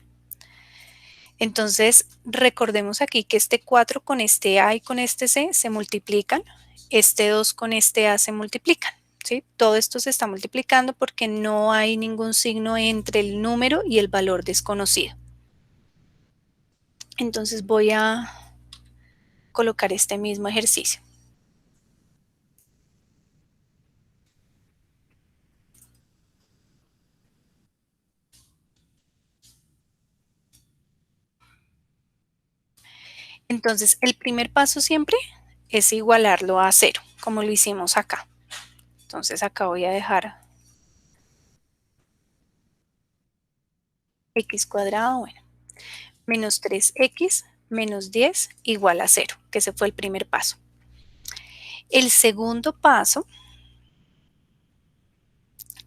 Entonces recordemos aquí que este 4 con este a y con este c se multiplican, este 2 con este a se multiplican, ¿sí? Todo esto se está multiplicando porque no hay ningún signo entre el número y el valor desconocido. Entonces voy a colocar este mismo ejercicio. Entonces, el primer paso siempre es igualarlo a 0, como lo hicimos acá. Entonces, acá voy a dejar x cuadrado, bueno, menos 3x menos 10 igual a 0, que ese fue el primer paso. El segundo paso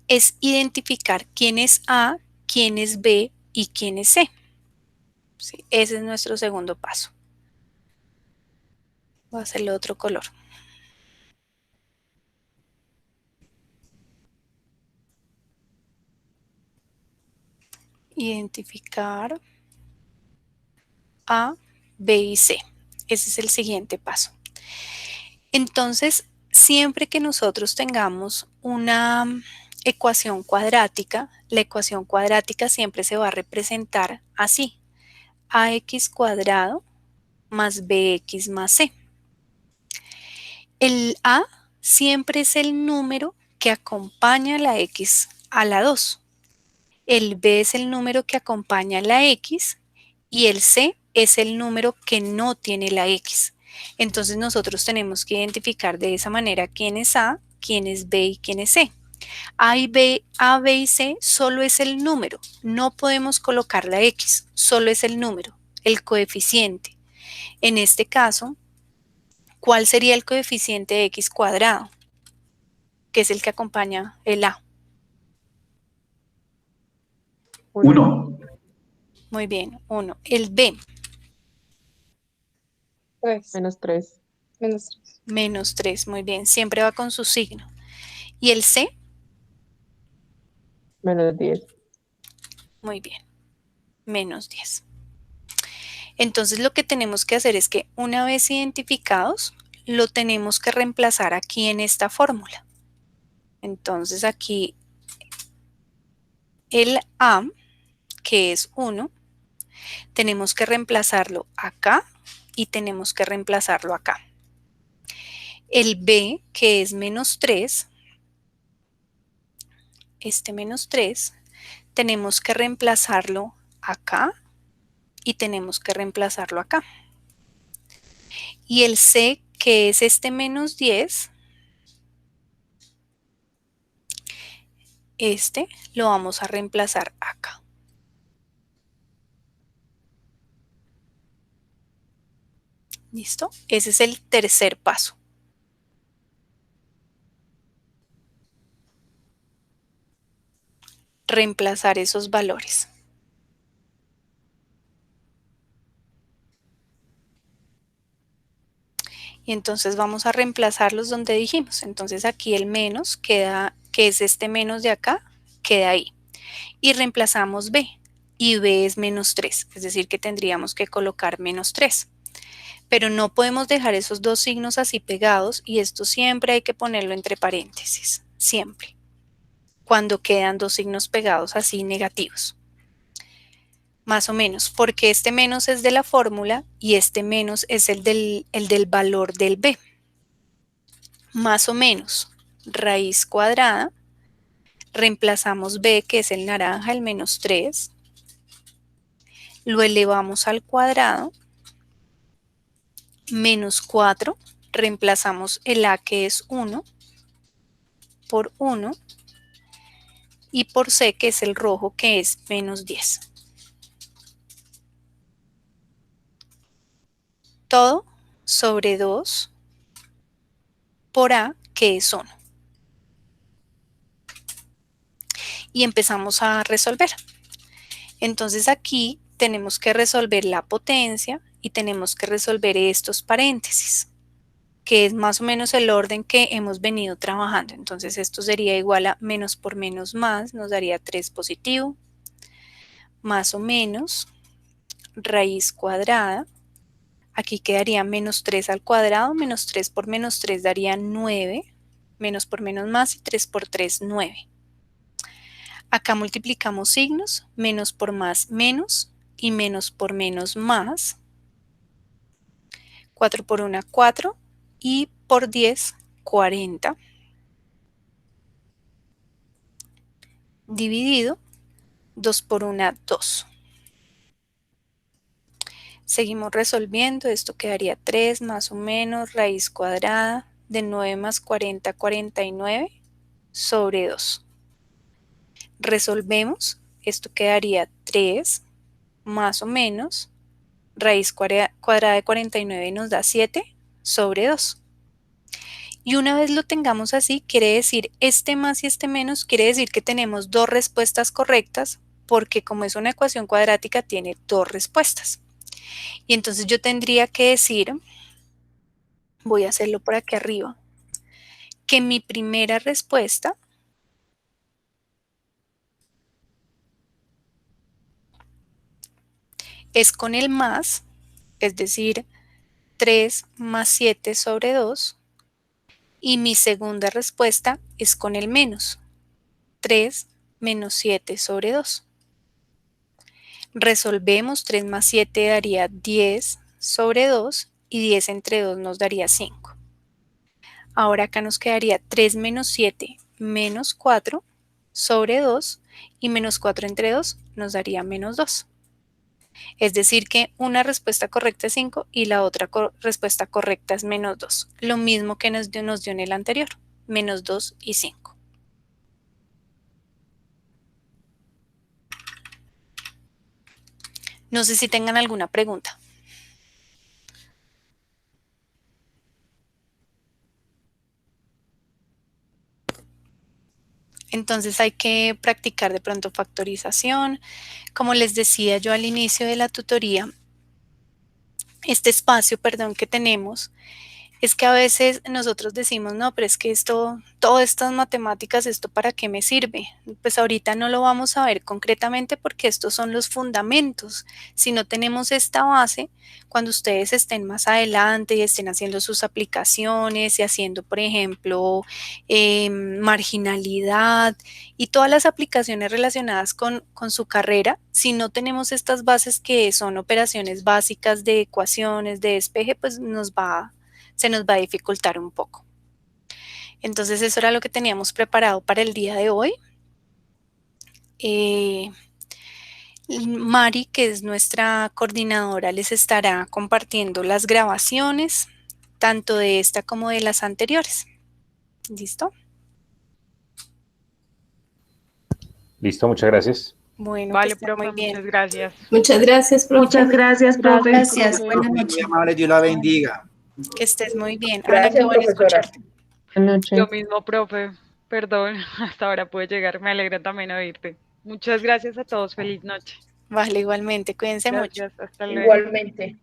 es identificar quién es A, quién es B y quién es C. ¿Sí? Ese es nuestro segundo paso. Voy a hacerle otro color. Identificar A, B y C. Ese es el siguiente paso. Entonces, siempre que nosotros tengamos una ecuación cuadrática, la ecuación cuadrática siempre se va a representar así. Ax cuadrado más bx más c. El a siempre es el número que acompaña a la x a la 2. El b es el número que acompaña a la x y el c es el número que no tiene la x. Entonces nosotros tenemos que identificar de esa manera quién es A quién es B y quién es C. A, B y C solo es el número, no podemos colocar la X, solo es el número, el coeficiente. En este caso, ¿cuál sería el coeficiente de X cuadrado? Que es el que acompaña el A. 1. Muy bien, 1. El B. 3. Menos 3. Menos 3. Menos 3, muy bien, siempre va con su signo. ¿Y el C? Menos 10. Muy bien, menos 10. Entonces lo que tenemos que hacer es que una vez identificados, lo tenemos que reemplazar aquí en esta fórmula. Entonces aquí el A, que es 1, tenemos que reemplazarlo acá y tenemos que reemplazarlo acá. El B, que es menos 3, este menos 3, tenemos que reemplazarlo acá y tenemos que reemplazarlo acá. Y el C, que es este menos 10, este lo vamos a reemplazar acá. ¿Listo? Ese es el tercer paso. Reemplazar esos valores. Y entonces vamos a reemplazarlos donde dijimos. Entonces aquí el menos queda, que es este menos de acá, queda ahí. Y reemplazamos B. Y B es menos 3, es decir que tendríamos que colocar menos 3. Pero no podemos dejar esos dos signos así pegados y esto siempre hay que ponerlo entre paréntesis, siempre. Cuando quedan dos signos pegados así negativos. Más o menos, porque este menos es de la fórmula y este menos es el del valor del B. Más o menos, raíz cuadrada, reemplazamos B, que es el naranja, el menos 3, lo elevamos al cuadrado, menos 4, reemplazamos el A, que es 1, por 1, y por C, que es el rojo, que es menos 10. Todo sobre 2 por A, que es 1. Y empezamos a resolver. Entonces aquí tenemos que resolver la potencia y tenemos que resolver estos paréntesis, que es más o menos el orden que hemos venido trabajando. Entonces esto sería igual a menos por menos más, nos daría 3 positivo, más o menos, raíz cuadrada, aquí quedaría menos 3 al cuadrado, menos 3 por menos 3 daría 9, menos por menos más y 3 por 3, 9. Acá multiplicamos signos, menos por más, menos, y menos por menos, más. 4 por 1, 4, y por 10, 40. Dividido, 2 por 1, 2. Seguimos resolviendo, esto quedaría 3 más o menos, raíz cuadrada de 9 más 40, 49, sobre 2. Resolvemos, esto quedaría 3 más o menos, raíz cuadrada de 49 nos da 7 sobre 2. Y una vez lo tengamos así, quiere decir este más y este menos, quiere decir que tenemos dos respuestas correctas, porque como es una ecuación cuadrática tiene dos respuestas. Y entonces yo tendría que decir, voy a hacerlo por aquí arriba, que mi primera respuesta es con el más, es decir, 3 más 7 sobre 2, y mi segunda respuesta es con el menos, 3 menos 7 sobre 2. Resolvemos, 3 más 7 daría 10 sobre 2, y 10 entre 2 nos daría 5. Ahora acá nos quedaría 3 menos 7 menos 4 sobre 2, y menos 4 entre 2 nos daría menos 2. Es decir que una respuesta correcta es 5 y la otra respuesta correcta es menos 2. Lo mismo que nos dio en el anterior. menos 2 y 5. No sé si tengan alguna pregunta. Entonces hay que practicar de pronto factorización. Como les decía yo al inicio de la tutoría, este espacio, perdón, que tenemos, es que a veces nosotros decimos, no, pero es que esto, todas estas matemáticas, ¿esto para qué me sirve? Pues ahorita no lo vamos a ver concretamente porque estos son los fundamentos. Si no tenemos esta base, cuando ustedes estén más adelante y estén haciendo sus aplicaciones y haciendo, por ejemplo, marginalidad y todas las aplicaciones relacionadas con su carrera, si no tenemos estas bases que son operaciones básicas de ecuaciones, de despeje, pues se nos va a dificultar un poco. Entonces eso era lo que teníamos preparado para el día de hoy. Mari, que es nuestra coordinadora, les estará compartiendo las grabaciones, tanto de esta como de las anteriores. ¿Listo? Listo, muchas gracias. Bueno, vale, que estén profe, muy bien. muchas gracias. Muchas gracias, profe. Muchas gracias, profe. Gracias. Profe, muy amable, Dios la bendiga. Que estés muy bien. Gracias, Ana, qué bueno profesora. escucharte. Buenas noches. Lo mismo, profe. Perdón, hasta ahora pude llegar. Me alegra también oírte. Muchas gracias a todos. Feliz noche. Vale, igualmente. Cuídense mucho. Gracias. Hasta luego. Igualmente.